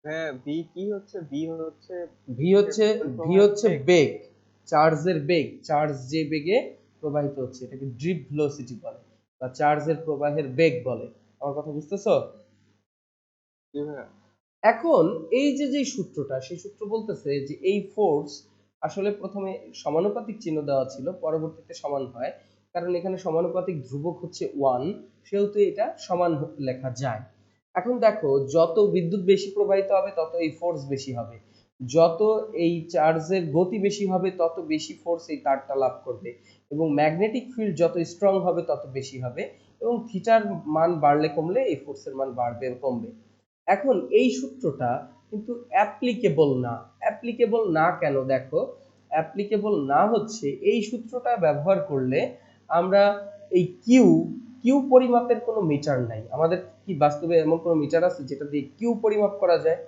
হ্যাঁ, ভি কি হচ্ছে? ভি হচ্ছে ভি হচ্ছে বিদ্যুৎ প্রবাহের বেগ। বেগ, চার্জের বেগ, চার্জ যে বেগে প্রবাহিত হচ্ছে এটাকে ড্রিপ ভেলোসিটি বলে বা চার্জের প্রবাহের বেগ বলে। আমার কথা বুঝতেছো? জি ভাইয়া। এখন এই যে যে সূত্রটা, সেই সূত্র বলতেছে যে এই ফোর্স আসলে প্রথমে সমানুপাতিক চিহ্ন দেওয়া ছিল, পরবর্তীতে সমান হয়, কারণ এখানে সমানুপাতিক ধ্রুবক হচ্ছে 1, সেহেতু এটা সমান লেখা যায়। এখন দেখো যত বিদ্যুৎ বেশি প্রবাহিত হবে তত এই ফোর্স বেশি হবে, যত এই চার্জের গতি বেশি হবে তত বেশি ফোর্স এই তারটা লাভ করবে, এবং ম্যাগনেটিক ফিল্ড যত স্ট্রং হবে তত বেশি হবে, এবং থিটার মান বাড়লে কমলে এই ফোর্সের মান বাড়বে কমবে। এখন এই সূত্রটা কিন্তু অ্যাপ্লিকেবল না কেন দেখো, অ্যাপ্লিকেবল না হচ্ছে এই সূত্রটা ব্যবহার করলে আমরা এই কিউ কিউ পরিমাপের কোনো মিটার নাই আমাদের। কি বাস্তবে এমন কোনো মিটার আছে যেটা দিয়ে কিউ পরিমাপ করা যায়?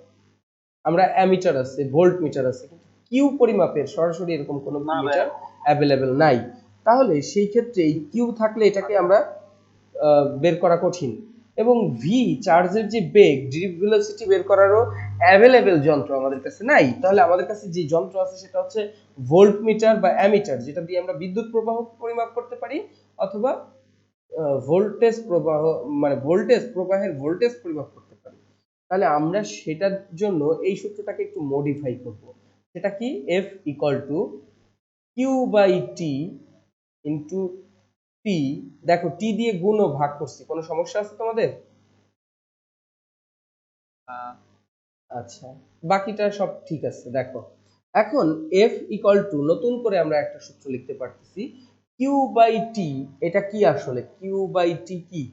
আমরা অ্যামিটার আছে, ভোল্ট মিটার আছে, কিন্তু কিউ পরিমাপের সরাসরি এরকম কোনো না মিটার ভাইয়া। অ্যাভেলেবেল নাই। তাহলে সেই ক্ষেত্রে এই কিউ থাকলে এটাকে আমরা বের করা কঠিন। এবং ভি চার্জের যে বেগ, ড্রিপ ভেলোসিটি বের করারও অ্যাভেলেবেল যন্ত্র আমাদের কাছে নাই। তাহলে আমাদের কাছে যে যন্ত্র আছে সেটা হচ্ছে ভোল্ট মিটার বা অ্যামিটার, যেটা দিয়ে আমরা বিদ্যুৎ প্রবাহ পরিমাপ করতে পারি অথবা ভোল্টেজ প্রবাহ মানে ভোল্টেজ প্রবাহের ভোল্টেজ পরিমাপ করতে পারি। তাহলে আমরা সেটার জন্য এই সূত্রটাকে একটু মডিফাই করব। সেটা কি? F equal to Q by T into T. দেখো টি দিয়ে গুণ ও ভাগ করছি, কোনো সমস্যা আছে তোমাদের? আচ্ছা, বাকিটা সব ঠিক আছে। দেখো এখন এফ ইকুয়াল টু নতুন করে আমরা একটা সূত্র লিখতে পারতেছি, কিউ বাই টি। এটা কি আসলে? কিউ বাই টি কি?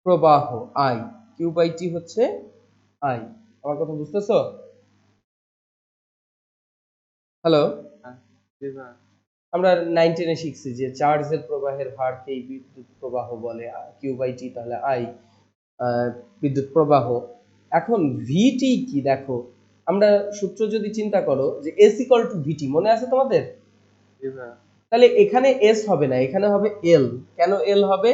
প্রবাহ আই। কিউ বাই টি হচ্ছে আই। আমার কথা বুঝতেছো? হ্যালো? হ্যাঁ, জি ভাইয়া। আমরা 9-10 শিখছি যে চার্জের প্রবাহের হারকেই বিদ্যুৎ প্রবাহ বলে, কিউ বাই টি তাহলে আই, বিদ্যুৎ প্রবাহ। এখন ভিটি কি দেখো, আমরা সূত্র যদি চিন্তা করো যে এস ইকুয়াল টু ভিটি, মনে আছে তোমাদের? জি ভাইয়া। তাহলে এখানে এস হবে না, এখানে হবে এল। কেন এল হবে?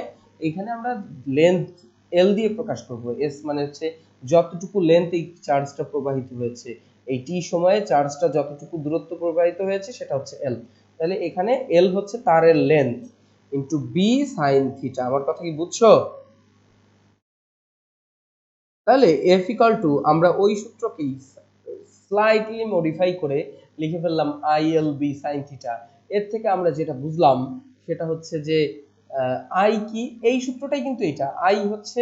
এখানে আমরা লেন্থ এল দিয়ে প্রকাশ করব। এস মানে হচ্ছে যতটুকু লেন্থ এই চার্জটা প্রবাহিত হয়েছে, এই টি সময়ে চার্জটা যতটুকু দূরত্ব প্রবাহিত হয়েছে সেটা হচ্ছে এল। তাহলে এখানে এল হচ্ছে তারের length into B sine theta. আমার কথা কি বুঝছো? তাহলে এফ ইকাল টু আমরা ওই সূত্রকেই স্লাইটলি মডিফাই করে লিখে ফেললাম I L B sine theta. এর থেকে আমরা যেটা বুঝলাম সেটা হচ্ছে যে আই কি, এই সূত্রটাই কিন্তু এটা। আই হচ্ছে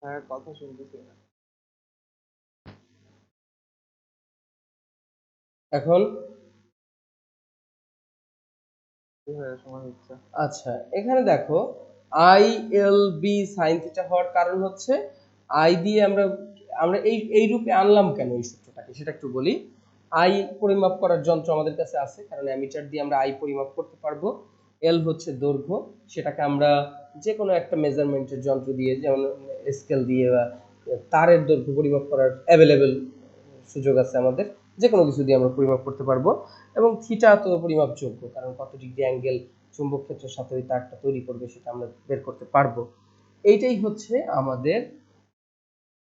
হ্যাঁ, কথা শুনতেছি না। এখন কি ভাইয়া সময় হচ্ছে? আচ্ছা এখানে দেখো I L B sine theta হওয়ার কারণ হচ্ছে আই দিয়ে আমরা আমরা এই রূপে আনলাম কেন এই সূত্রটাকে সেটা একটু বলি। আই পরিমাপ করার যন্ত্র আমাদের কাছে আছে, কারণ অ্যামিটার দিয়ে আমরা আই পরিমাপ করতে পারবো। এল হচ্ছে দৈর্ঘ্য, সেটাকে আমরা যে কোনো একটা মেজারমেন্টের যন্ত্র দিয়ে, যেমন স্কেল দিয়ে বা তারের দৈর্ঘ্য পরিমাপ করার অ্যাভেলেবেল সুযোগ আছে আমাদের, যে কোনো কিছু দিয়ে আমরা পরিমাপ করতে পারবো। এবং থিটা তো পরিমাপযোগ্য, কারণ কত ডিগ্রি অ্যাঙ্গেল চুম্বক ক্ষেত্রের সাথে ওই তারটা তৈরি করবে সেটা আমরা বের করতে পারবো। এইটাই হচ্ছে আমাদের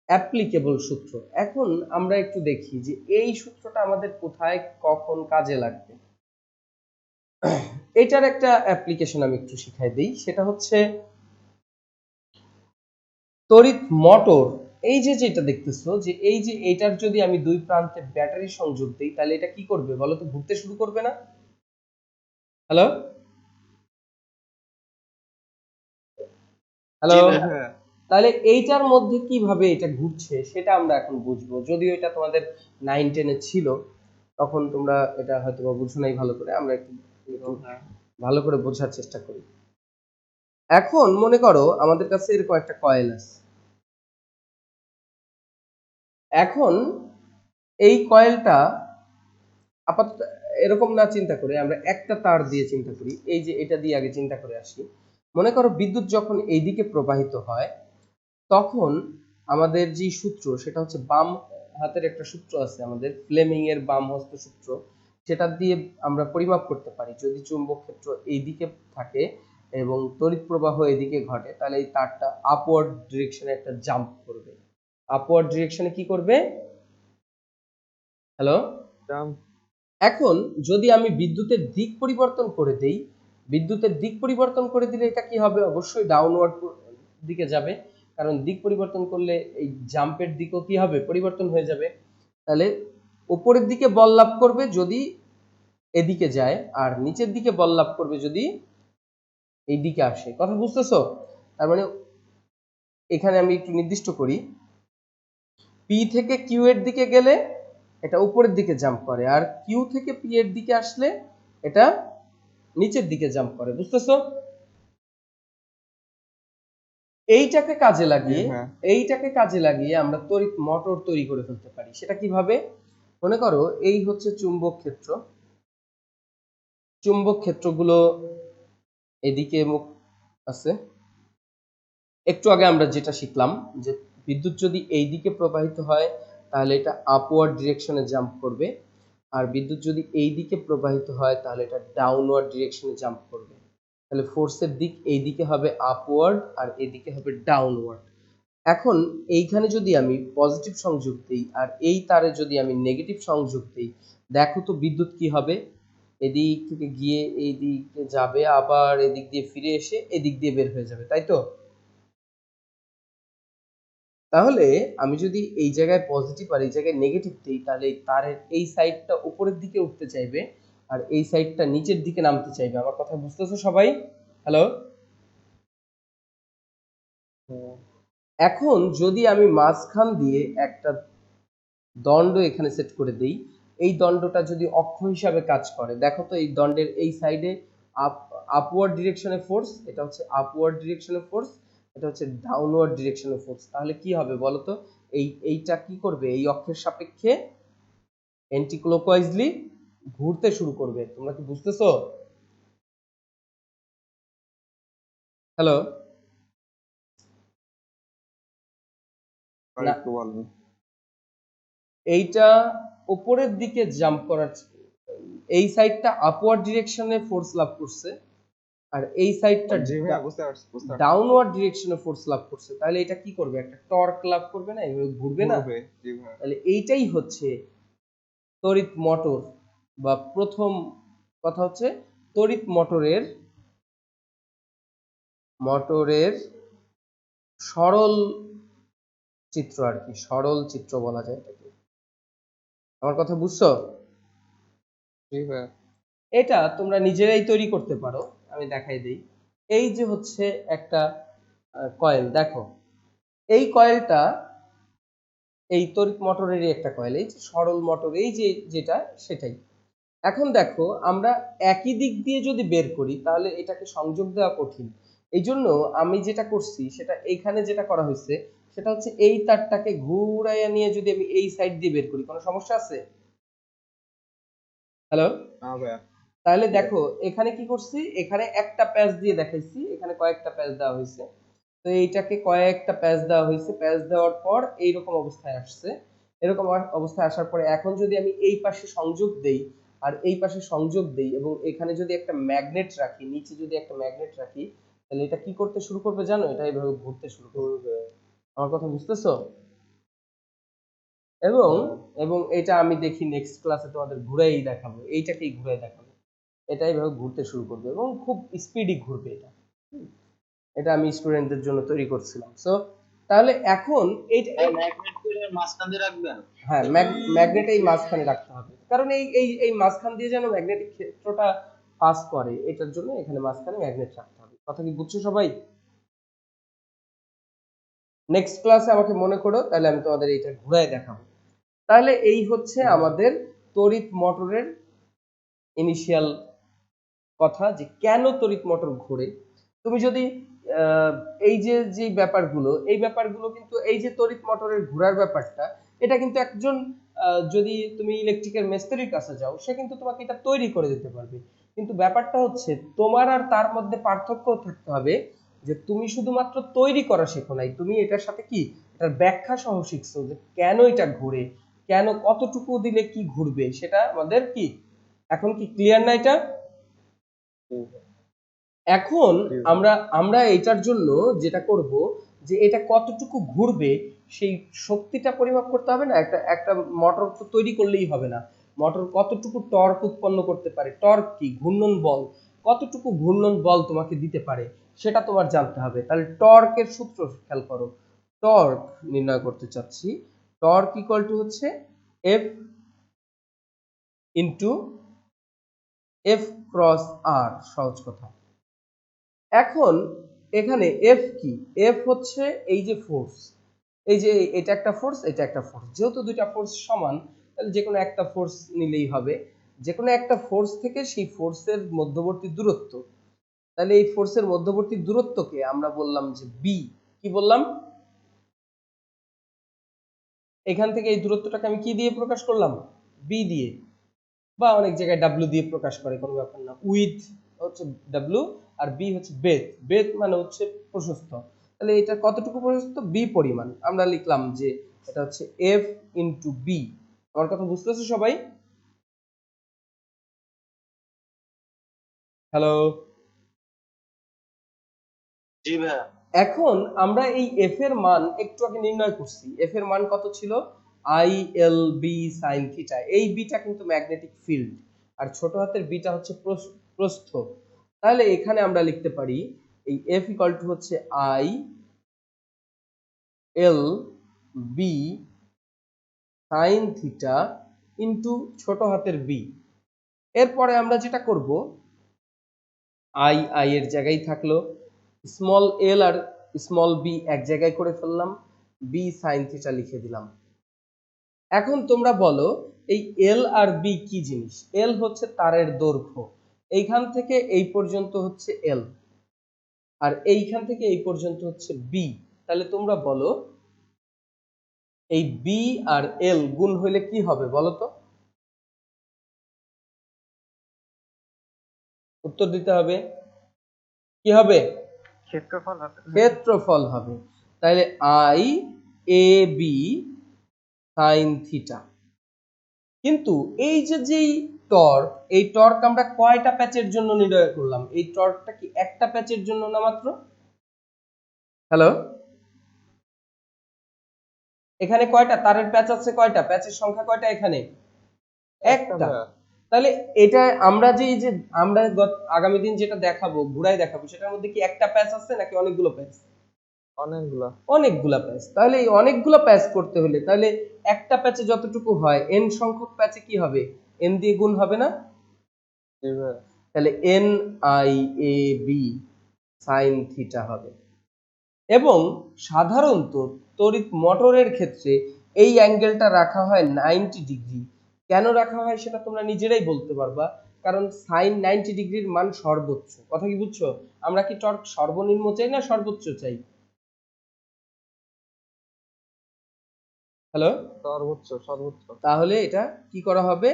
অ্যাপ্লিকেবল সূত্র। এখন আমরা একটু দেখি যে এই সূত্রটা আমাদের কোথায় কখন কাজে লাগবে। এটার একটা অ্যাপ্লিকেশন আমি একটু শিখাই দিই, সেটা হচ্ছে তড়িৎ মোটর। এই যে যেটা দেখতেছো যে এই যে এটার যদি আমি দুই প্রান্তে ব্যাটারি সংযোগ দিই তাহলে এটা কি করবে বলো তো? ঘুরতে শুরু করবে না? হ্যালো হ্যালো, জি জি ভাইয়া। ভাইয়া। তাহলে এইটার মধ্যে কিভাবে এটা ঘুরছে সেটা আমরা এখন বুঝবো। যদিও এটা তোমাদের 9-10 এ ছিল, তখন তোমরা এটা হয়তো বা বুঝো নাই ভালো করে, আমরা একটু একটু হ্যাঁ, ভালো করে বোঝার চেষ্টা করি। এখন মনে করো আমাদের কাছে এরকম একটা কয়েল আছে। এখন এই কয়েলটা আপাতত এরকম না চিন্তা করে আমরা একটা তার দিয়ে চিন্তা করি, এই যে এটা দিয়ে আগে চিন্তা করে আসি। মনে করো বিদ্যুৎ যখন এইদিকে প্রবাহিত হয় তখন আমাদের যে সূত্র সেটা হচ্ছে বাম হাতের একটা সূত্র আছে আমাদের, ফ্লেমিং এর বাম হস্ত সূত্র, সেটা দিয়ে আমরা পরিমাপ করতে পারি যদি চুম্বক ক্ষেত্র এইদিকে থাকে এবং তড়িৎ প্রবাহ এদিকে ঘটে তাহলে এই তারটা আপওয়ার্ড ডিরেকশনে একটা জাম্প করবে। আপওয়ার্ড ডিরেকশনে কি করবে? Hello, jump. এখন যদি আমি বিদ্যুতের দিক পরিবর্তন করে দেই, বিদ্যুতের দিক পরিবর্তন করে দিলে এটা কি হবে? অবশ্যই ডাউনওয়ার্ড দিকে যাবে, কারণ দিক পরিবর্তন করলে এই জাম্পের দিকও কি হবে? পরিবর্তন হয়ে যাবে। তাহলে উপরের দিকে বল লাভ করবে যদি এদিকে যায়, আর নিচের দিকে বল লাভ করবে যদি এই দিকে আসে। কথা বুঝতেছো? তার মানে এখানে আমি একটু নির্দিষ্ট করি, পি থেকে কিউ এর দিকে গেলে এটা উপরের দিকে জাম্প করে, আর কিউ থেকে পি এর দিকে আসলে এটা নিচের দিকে জাম্প করে। বুঝতেছো? এইটাকে কাজে জি লাগিয়ে ভাইয়া। এইটাকে কাজে লাগিয়ে আমরা তড়িৎ মোটর তৈরি করে ফেলতে পারি। সেটা কিভাবে? মনে করো এই হচ্ছে চুম্বক ক্ষেত্র, চুম্বক ক্ষেত্রগুলো এদিকে মুখ আছে। একটু আগে আমরা যেটা শিখলাম যে বিদ্যুৎ যদি এই দিকে প্রবাহিত হয় তাহলে এটা আপওয়ার্ড ডিরেকশনে জাম্প করবে, আর বিদ্যুৎ যদি এই দিকে প্রবাহিত হয় তাহলে এটা ডাউনওয়ার্ড ডিরেকশনে জাম্প করবে। তাহলে ফোর্সের দিক এই দিকে হবে আপওয়ার্ড আর এদিকে হবে ডাউনওয়ার্ড। এখন এইখানে যদি আমি পজিটিভ সংযোগ দিই আর এই তারে যদি আমি নেগেটিভ সংযোগ দিই, দেখো তো বিদ্যুৎ কি হবে? এদিক থেকে গিয়ে এই দিকে যাবে, আবার এদিক দিয়ে ফিরে এসে এদিক দিয়ে বের হয়ে যাবে, তাই তো? তাহলে আমি যদি এই জায়গায় পজিটিভ আর এই জায়গায় নেগেটিভ দিই, তাহলে এই তারের এই সাইডটা উপরের দিকে উঠতে চাইবে আর এই সাইডটা নিচের দিকে নামতে চাইবে। আমার কথা বুঝতেছো সবাই? হ্যালো? এখন যদি আমি মাঝখান দিয়ে একটা দণ্ড এখানে সেট করে দেই, এই দণ্ডটা যদি অক্ষ হিসাবে কাজ করে, দেখো তো এই দণ্ডের এই সাইডে আপওয়ার্ড ডিরেকশনে ফোর্স, এটা হচ্ছে আপওয়ার্ড ডিরেকশনে ফোর্স, এটা হচ্ছে ডাউনওয়ার্ড ডিরেকশনে ফোর্স। তাহলে কি হবে বলো তো? এইটা কি করবে? এই অক্ষের সাপেক্ষে অ্যান্টিক্লকওয়াইজলি ঘুরতে শুরু করবে। তোমরা কি বুঝতেছো? হ্যালো? না, একটু বলবো। এইটা উপরের দিকে জাম্প করার, এই সাইডটা আপওয়ার্ড ডিরেকশনে ফোর্স লাভ করছে আর এই সাইডটা জি ভাইয়া বুঝতে পারছি বুঝতে পারছি। ডাউনওয়ার্ড ডিরেকশনে ফোর্স লাভ করছে। তাহলে এটা কি করবে? একটা টর্ক লাভ করবে না? এভাবে ঘুরবে না? ঘুরবে, জি ভাইয়া। তাহলে এইটাই হচ্ছে তড়িৎ মোটর, বা প্রথম কথা হচ্ছে তড়িৎ মোটরের সরল চিত্র আর কি, সরল চিত্র বলা যায় এটাকে। আমার কথা বুঝছো? জি ভাইয়া। এটা তোমরা নিজেরাই তৈরি করতে পারো, আমি দেখাই দিই। এই যে হচ্ছে একটা কয়েল, দেখো এই কয়েলটা এই তড়িৎ মোটরেরই একটা কয়েল, এই যে সরল মোটর, এই যে যেটা সেটাই। এখন দেখো আমরা একই দিক দিয়ে যদি বের করি তাহলে এটাকে সংযোগ দেওয়া কঠিন। এই জন্য আমি যেটা করছি সেটা এইখানে যেটা করা হয়েছে সেটা হচ্ছে এই তারটাকে ঘুরাইয়া নিয়ে যদি আমি এই সাইড দিয়ে বের করি, কোনো সমস্যা আছে? হ্যালো? হ্যাঁ ভাইয়া। তাহলে দেখো এখানে কি করছি, এখানে একটা প্যাচ দিয়ে দেখাইছি, এখানে কয়েকটা প্যাচ দেওয়া হয়েছে। তো এইটাকে কয়েকটা প্যাচ দেওয়া হয়েছে, প্যাচ দেওয়ার পর এইরকম অবস্থায় আসছে। এরকম অবস্থায় আসার পরে এখন যদি আমি এই পাশে সংযোগ দেই আর এই পাশে সংযোগ দেই এবং এখানে যদি একটা ম্যাগনেট রাখি, নিচে যদি একটা ম্যাগনেট রাখি, তাহলে এটা কি করতে শুরু করবে জানো? এটা এইভাবে ঘুরতে শুরু করবে। আমার কথা বুঝতেছো? এবং এবং এটা আমি দেখি নেক্সট ক্লাসে তোমাদের ঘুরাই দেখাবো, এইটাকেই ঘুরাই দেখাবো। এটা এইভাবে ঘুরতে শুরু করবে এবং খুব স্পিডি ঘুরবে এটা। এটা আমি স্টুডেন্টদের জন্য তৈরি করছিলাম। সো তাহলে এখন এইটা, ম্যাগনেট করে মাঝখান দিয়ে রাখবেন। হ্যাঁ ম্যাগনেট এই মাঝখানে রাখতে হবে, কারণ এই এই এই মাঝখান দিয়ে যেন ম্যাগনেটিক ক্ষেত্রটা পাস করে, এটার জন্য এখানে মাঝখানে ম্যাগনেট রাখতে হবে। কথা কি বুঝছো সবাই? নেক্সট ক্লাসে আমাকে মনে করো, তাহলে আমি তোমাদের এইটা ঘুরায় দেখাবো। তাহলে এই হচ্ছে আমাদের তড়িৎ মোটরের ইনিশিয়াল কথা, যে কেন তড়িৎ মোটর ঘোরে। তুমি যদি এই যে যে ব্যাপারগুলো, এই ব্যাপারগুলো কিন্তু এই যে তড়িৎ মোটরের ঘোরার ব্যাপারটা, এটা কিন্তু একজন যদি তুমি ইলেকট্রিকের মিস্ত্রির কাছে যাও, সে কিন্তু তোমাকে এটা তৈরি করে দিতে পারবে। কিন্তু ব্যাপারটা হচ্ছে তোমার আর তার মধ্যে পার্থক্য থাকতে হবে, যে তুমি শুধুমাত্র তৈরি করা শেখো নাই, তুমি এটার সাথে কি এটার ব্যাখ্যা সহ শিখছো, যে কেন এটা ঘুরে, কেন কতটুকু দিলে কি ঘুরবে, সেটা আমাদের কি এখন কি ক্লিয়ার না এটা? এখন আমরা আমরা এটার জন্য যেটা করব, যে এটা কতটুকু ঘুরবে সেই শক্তিটা পরিমাপ করতে হবে না? একটা একটা মোটর তো তৈরি করলেই হবে না, মোটর কতটুকু টর্ক উৎপন্ন করতে পারে, টর্ক কি ঘূর্ণন বল, কতটুকু ঘূর্ণন বল তোমাকে দিতে পারে সেটা তোমার জানতে হবে। তাহলে টর্কের সূত্র খেয়াল করো, টর্ক নির্ণয় করতে চাচ্ছি, টর্ক ইকুয়াল টু হচ্ছে এফ ইন্টু এফ ক্রস আর, সহজ কথা। এখন এখানে এফ কি? এফ হচ্ছে এই যে ফোর্স, এই যে এটা একটা ফোর্স, এটা একটা ফোর্স, যেহেতু দুইটা ফোর্স সমান তাহলে যে কোনো একটা ফোর্স নিলেই হবে। যে কোনো একটা ফোর্স থেকে সেই ফোর্সের মধ্যবর্তী দূরত্ব, তাহলে এই ফোর্সের মধ্যবর্তী দূরত্বকে আমরা বললাম যে বি। কি বললাম? এখান থেকে এই দূরত্বটাকে আমি কি দিয়ে প্রকাশ করলাম? বি দিয়ে, বা অনেক জায়গায় ডাব্লিউ দিয়ে প্রকাশ করে, কোনো ব্যাপার না। উইথ হচ্ছে ডাব্লিউ আর বি হচ্ছে বেথ, বেথ মানে হচ্ছে প্রশস্ত। তাহলে এটা কতটুকু প্রশস্ত? বি পরিমাণ। আমরা লিখলাম যে এটা হচ্ছে এফ ইন্টু বি। আমার কথা বুঝতেছো সবাই? হ্যালো? জি ভাইয়া। এখন আমরা এই এফ এর মান একটু আগে নির্ণয় করছি, এফ এর মান কত ছিল? I L B sine theta. এই বিটা কিন্তু ম্যাগনেটিক ফিল্ড, আর ছোট হাতের বিটা হচ্ছে প্রস্থ। তাহলে এখানে আমরা লিখতে পারি এই এফ ইকুয়াল টু হচ্ছে I L B sine theta into ছোট হাতের বি। এরপরে আমরা যেটা করব, আই এর জায়গায় থাকলো, স্মল এল আর স্মল বি এক জায়গায় করে ফেললাম, বি সাইন থিটা লিখে দিলাম। এখন তোমরা বলো এই এল আর বি কি জিনিস? এল হচ্ছে তারের দৈর্ঘ্য, এইখান থেকে এই পর্যন্ত হচ্ছে এল, আর এইখান থেকে এই পর্যন্ত হচ্ছে বি। তাহলে তোমরা বলো এই বি আর এল গুণ হইলে কি হবে বলো তো? উত্তর দিতে হবে। কি হবে? ক্ষেত্রফল হবে। ক্ষেত্রফল হবে। তাহলে I A B sine theta. কিন্তু এই যে যেই টর্ক, এই টর্ক আমরা কয়টা প্যাচের জন্য নির্ণয় করলাম? এই টর্কটা কি একটা প্যাচের জন্য না মাত্র? হ্যালো, এখানে কয়টা তারের প্যাচ আছে? কয়টা প্যাচের সংখ্যা কয়টা এখানে? একটা। তাহলে এটা আমরা যে এই যে আমরা আগামী দিন যেটা দেখাবো, ঘুরাই দেখাবো, সেটার মধ্যে কি একটা প্যাচ আছে নাকি অনেকগুলো প্যাচ? অনেকগুলা। অনেকগুলা প্যাচ। তাহলে এই অনেকগুলো প্যাচ করতে হলে তাহলে একটা প্যাচে যতটুকু হয় এন সংখ্যক প্যাচে কি হবে? এন দিয়ে গুণ হবে না? জি ভাই। তাহলে N I A B sine theta হবে। এবং সাধারণত তড়িৎ মোটরের ক্ষেত্রে এই অ্যাঙ্গেলটা রাখা হয় 90 ডিগ্রি। কেন রাখা হয় সেটা তোমরা নিজেরাই বলতে পারবা, কারণ সাইন 90 ডিগ্রির মান সর্বোচ্চ। কথা কি বুঝছো? আমরা কি টর্ক সর্বনিম্ন চাই না সর্বোচ্চ চাই? হ্যালো, সর্বোচ্চ সর্বোচ্চ। তাহলে এটা কি করা হবে?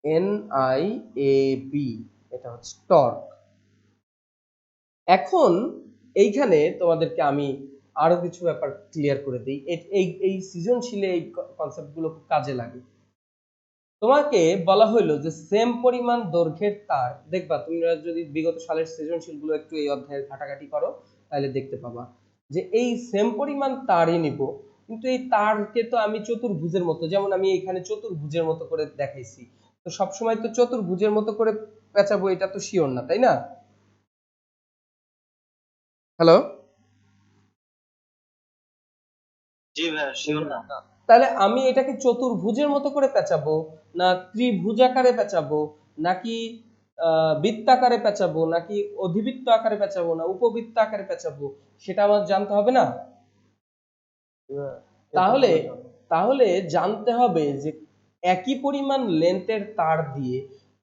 এন আই এ বি, এটা হচ্ছে টর্ক। এখন এইখানে তোমাদেরকে আমি আরো কিছু ব্যাপার ক্লিয়ার করে দিই। এই সৃজনশীলে এই কনসেপ্টগুলো খুব কাজে লাগে। তোমাকে বলা হলো যে সেম পরিমাণ দৈর্ঘ্যের তার, দেখবা তোমরা যদি বিগত সালের সৃজনশীলগুলো একটু এই অধ্যায়ের ঘাটাঘাটি করো তাহলে দেখতে পাবা যে এই সেম পরিমাণ তারই নিব, কিন্তু এই তারকে তো আমি চতুর্ভুজের মতো, যেমন আমি এখানে চতুর্ভুজের মতো করে দেখাইছি, তো সবসময় তো চতুর্ভুজের মতো করে পেঁচাবো এটা তো শিওর না, তাই না? হ্যালো, জি ভাই, শিওর না। তাহলে আমি এটাকে চতুর্ভুজের মতো করে পেঁচাবো, না ত্রিভুজাকারে পেঁচাবো, নাকি বৃত্তাকারে পেঁচাবো, নাকি অধিবৃত্ত আকারে পেঁচাবো, না উপবৃত্ত আকারে পেঁচাবো, সেটা আমার জানতে হবে না? জি ভাই। তাহলে তাহলে জানতে হবে যে একই পরিমাণ লেন্থের তার দিয়ে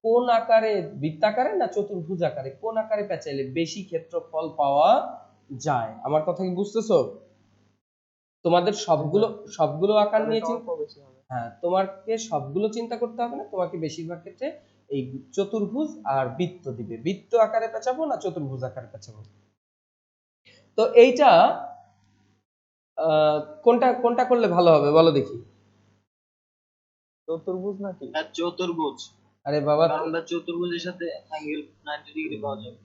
কোন আকারে, বৃত্তাকারে না চতুর্ভুজ আকারে, কোন আকারে পেঁচাইলে বেশি ক্ষেত্রফল পাওয়া যায়। আমার কথা কি বুঝতেছো? তোমাদের সবগুলো আকার নিয়ে চিন্তা, হ্যাঁ, তোমাকে সবগুলো চিন্তা করতে হবে না, তোমাকে বেশিরভাগ ক্ষেত্রে এই চতুর্ভুজ আর বৃত্ত দিবে। বৃত্ত আকারে পেঁচাবো না চতুর্ভুজ আকারে পেঁচাবো। তো এইটা কোনটা কোনটা করলে ভালো হবে বলো দেখি? চতুর্ভুজ নাকি? হ্যাঁ, চতুর্ভুজ। আরে বাবা, কারণ চতুর্ভুজের সাথে অ্যাঙ্গেল 90 ডিগ্রি পাওয়া যাবে।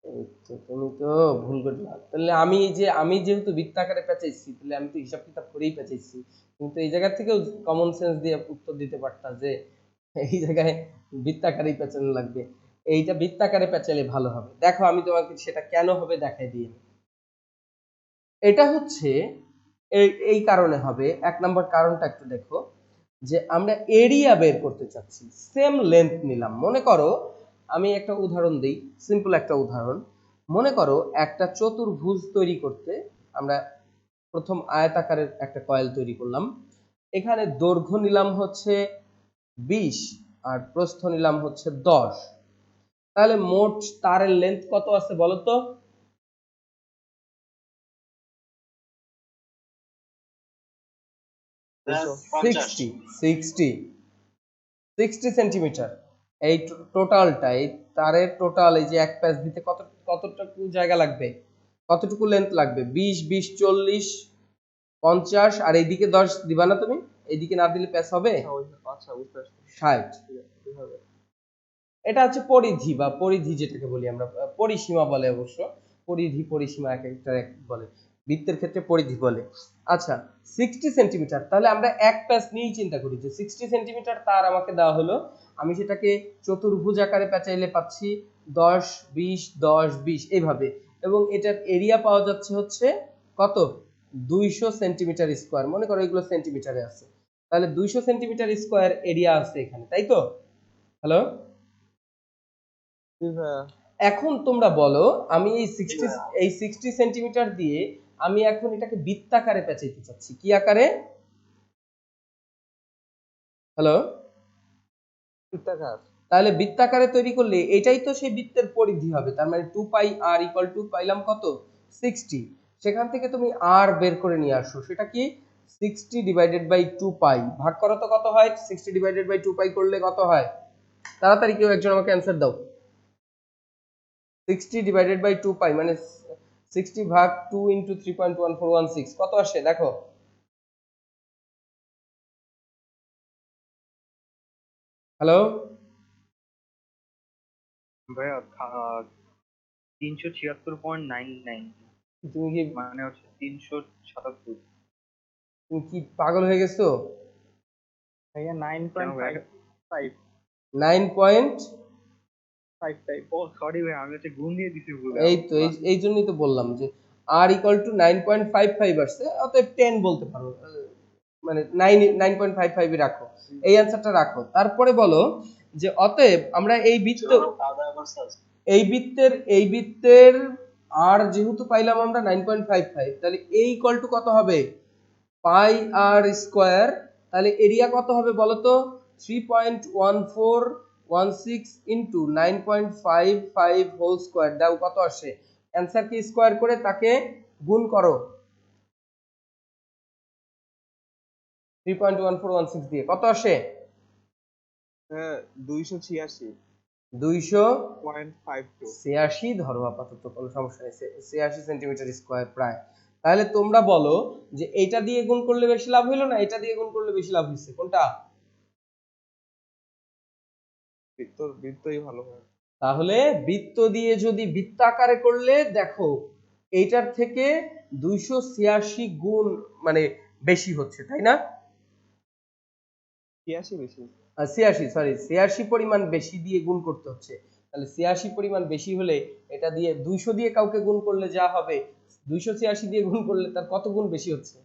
এই তো তুমি তো ভুল করলা। তাহলে আমি যেহেতু বৃত্তাকারে পেঁচাইছি, তাহলে আমি তো হিসাব কিতাব করেই পেঁচাইছি, কিন্তু এই জায়গা থেকেও কমন সেন্স দিয়ে উত্তর দিতে পারতা যে এই জায়গায় বৃত্তাকারেই পেঁচানো লাগবে, এইটা বৃত্তাকারে পেঁচালে ভালো হবে। দেখো আমি তোমাকে সেটা কেন হবে দেখাই দিই। এটা হচ্ছে এই কারণে হবে। এক নম্বর কারণটা একটু দেখো, যে আমরা এরিয়া বের করতে চাচ্ছি, সেম লেন্থ নিলাম। মনে করো আমি একটা উদাহরণ দিই, সিম্পল একটা উদাহরণ। মনে করো একটা চতুর্ভুজ তৈরি করতে আমরা প্রথম আয়তাকারের একটা কয়েল তৈরি করলাম। এখানে দৈর্ঘ্য নিলাম হচ্ছে 20 আর প্রস্থ নিলাম হচ্ছে 10। তাহলে মোট তারের লেন্থ কত আছে বলো তো? 60 সেন্টিমিটার। এই টোটালটা, এই তারের টোটাল, এই যে এক প্যাচ দিতে কতটুকু জায়গা লাগবে, কতটুকু লেন্থ লাগবে? 20 20 40 50, আর এইদিকে 10 দিবা না তুমি? এইদিকে না দিলে প্যাচ হবে। আচ্ছা, বুঝতে পারছি। 60। এটা হচ্ছে পরিধি, বা পরিধি যেটাকে বলি আমরা, পরিসীমা বলে অবশ্য, পরিধি পরিসীমা এক একটা এক বলে। বৃত্তের ক্ষেত্রে পরিধি বলে। আচ্ছা 60 সেন্টিমিটার, তাহলে আমরা এক প্যাচ নিয়েই চিন্তা করি যে 60 সেন্টিমিটার তার আমাকে দেওয়া হলো, আমি সেটাকে চতুর্ভুজ আকারে পেঁচাইলে পাচ্ছি 10 20 10 20 এইভাবে, এবং এটার এরিয়া পাওয়া যাচ্ছে হচ্ছে কত 200 সেন্টিমিটার স্কয়ার। মনে করো এগুলো সেন্টিমিটারে আছে, তাহলে 200 সেন্টিমিটার স্কয়ার এরিয়া আছে এখানে, তাই তো? হ্যালো, জি ভাইয়া। এখন তোমরা বলো আমি এই 60 সেন্টিমিটার দিয়ে আমি এখন এটাকে বৃত্তাকারে পেঁচাইতে চাচ্ছি, কি আকারে? হ্যালো, বৃত্তাকার। তাহলে বৃত্তাকারে তৈরি করলে এটাই তো সেই বৃত্তের পরিধি হবে, তার মানে 2 পাই r ইকুয়াল টু পাইলাম কত 60। সেখান থেকে তুমি r বের করে নিয়ে আসো, সেটা কি 60 ডিভাইডেড বাই 2 পাই, ভাগ করো তো কত হয়, 60 ডিভাইডেড বাই 2 পাই করলে কত হয়? তাড়াতাড়ি কেউ একজন আমাকে অ্যানসার দাও। 60 ডিভাইডেড বাই 2 পাই মানে 60 ভাগ 2 ইনটু 3.1416 কত আসে দেখো। হ্যালো, ভাইয়া 376.99 তুমি কি মানে হচ্ছে 377। তুমি কি পাগল হয়ে গেছো? ভাইয়া কেন ভাই? 9.55 9. ও সরি ভাই, আমি হচ্ছে গুণ দিয়ে দিছি ভুল। এই তো এই জন্যই তো বললাম যে r ইকুয়াল টু 9.55 আসছে, অতএব 10 বলতে পারো, মানে 9.55 ই রাখো, এই অ্যানসারটা রাখো। তারপরে বলো যে অতএব আমরা এই বৃত্তের r যেহেতু পাইলাম আমরা 9.55, তাহলে এই ইকুয়াল টু কত হবে পাই r স্কয়ার, তাহলে এরিয়া কত হবে বলো তো 3.1416 ইনটু 9.55 হোল স্কয়ার দাও, কত আসে? অ্যানসারকে স্কয়ার করে তাকে গুণ করো 3.1416 দিয়ে, কত আসে? হ্যাঁ 286.52 286 ধরো আপাতত, কোনো সমস্যা নেই, 86 সেন্টিমিটার স্কয়ার প্রায়। তাহলে তোমরা বলো যে এটা দিয়ে গুণ করলে বেশি লাভ হলো না এটা দিয়ে গুণ করলে বেশি লাভ হচ্ছে, কোনটা? বৃত্তই ভালো হয়। তাহলে বৃত্ত দিয়ে যদি বৃত্তাকারে করলে দেখো এইটার থেকে 286 গুণ মানে বেশি হচ্ছে, তাই না? 86 বেশি। 86 সরি 86 পরিমাণ বেশি দিয়ে গুণ করতে হচ্ছে, তাহলে 86 পরিমাণ বেশি হলে এটা দিয়ে 200 দিয়ে কাউকে গুণ করলে যা হবে 286 দিয়ে গুণ করলে তার কত গুণ বেশি হচ্ছে?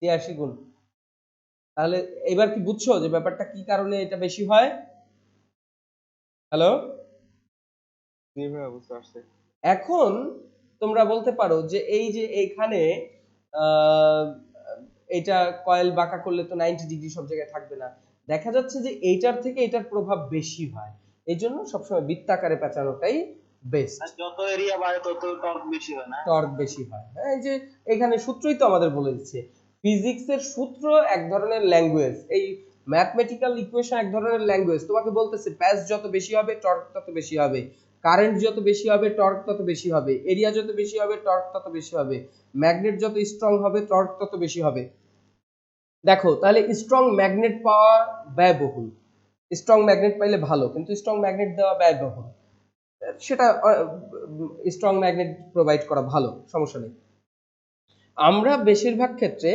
86 গুণ। তাহলে এবার কি বুঝছো যে ব্যাপারটা কি কারণে এটা বেশি হয়? হ্যালো, জি ভাইয়া বুঝতে পারছি। এখন তোমরা বলতে পারো যে এই যে এইখানে আহ, এটা কয়েল বাঁকা করলে তো 90 ডিগ্রি সব জায়গায় থাকবে না, দেখা যাচ্ছে যে এইটার থেকে এটার প্রভাব বেশি হয়, এই জন্য সবসময় বৃত্তাকারে পেঁচানোটাই বেস্ট, যত এরিয়া বাড়ে তত টর্ক বেশি হয় না? টর্ক বেশি হয়। হ্যাঁ, এই যে এখানে সূত্রই তো আমাদের বলে দিচ্ছে, ফিজিক্সের সূত্র এক ধরনের ল্যাঙ্গুয়েজ, এই ম্যাথমেটিক্যাল ইকুয়েশন এক ধরনের ল্যাঙ্গুয়েজ, তোমাকে বলতেছে প্যাচ যত বেশি হবে টর্ক তত বেশি হবে, কারেন্ট যত বেশি হবে টর্ক তত বেশি হবে, এরিয়া যত বেশি হবে টর্ক তত বেশি হবে, ম্যাগনেট যত স্ট্রং হবে টর্ক তত বেশি হবে। দেখো তাহলে স্ট্রং ম্যাগনেট পাওয়া ব্যয়বহুল, স্ট্রং ম্যাগনেট পাইলে ভালো, কিন্তু স্ট্রং ম্যাগনেট দেওয়া ব্যয়বহুল, সেটা স্ট্রং ম্যাগনেট প্রোভাইড করা ভালো, সমস্যা নেই। আমরা বেশিরভাগ ক্ষেত্রে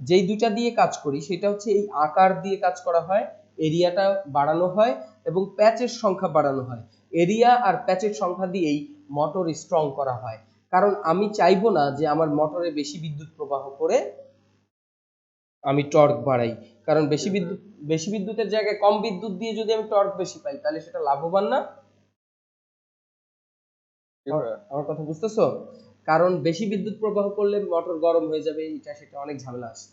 যেই দুইটা দিয়ে কাজ করি সেটা হচ্ছে এই আকার দিয়ে কাজ করা হয়, এরিয়াটা বাড়ানো হয় এবং প্যাচের সংখ্যা বাড়ানো হয়, এরিয়া আর প্যাচের সংখ্যা দিয়েই মোটর স্ট্রং করা হয়, কারণ আমি চাইবো না যে আমার মোটরে বেশি বিদ্যুৎ প্রবাহ করে আমি টর্ক বাড়াই, কারণ বেশি বিদ্যুতের জায়গায় কম বিদ্যুৎ দিয়ে যদি আমি টর্ক বেশি পাই তাহলে সেটা লাভবান না। জি ভাইয়া। আমার কথা বুঝতেছো? কারণ বেশি বিদ্যুৎ প্রবাহ করলে মোটর গরম হয়ে যাবে, এটা সেটা অনেক ঝামেলা আছে,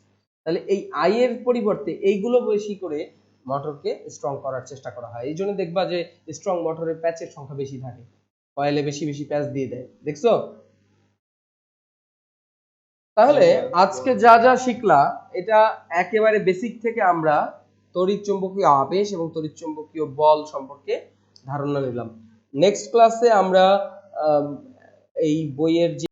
তাহলে এই আই এর পরিবর্তে এইগুলো বেশি করে মোটরকে স্ট্রং করার চেষ্টা করা হয়, এই জন্য দেখবা যে স্ট্রং মোটরের প্যাচের সংখ্যা বেশি থাকে, কয়েলে বেশি বেশি প্যাচ দিয়ে দেয়, দেখছো? তাহলে আজকে যা যা শিখলা এটা একেবারে বেসিক থেকে আমরা তড়িৎ চুম্বকীয় আবেশ এবং তড়িৎ চুম্বকীয় বল সম্পর্কে ধারণা নিলাম। নেক্সট ক্লাসে আমরা এই বইয়ের যে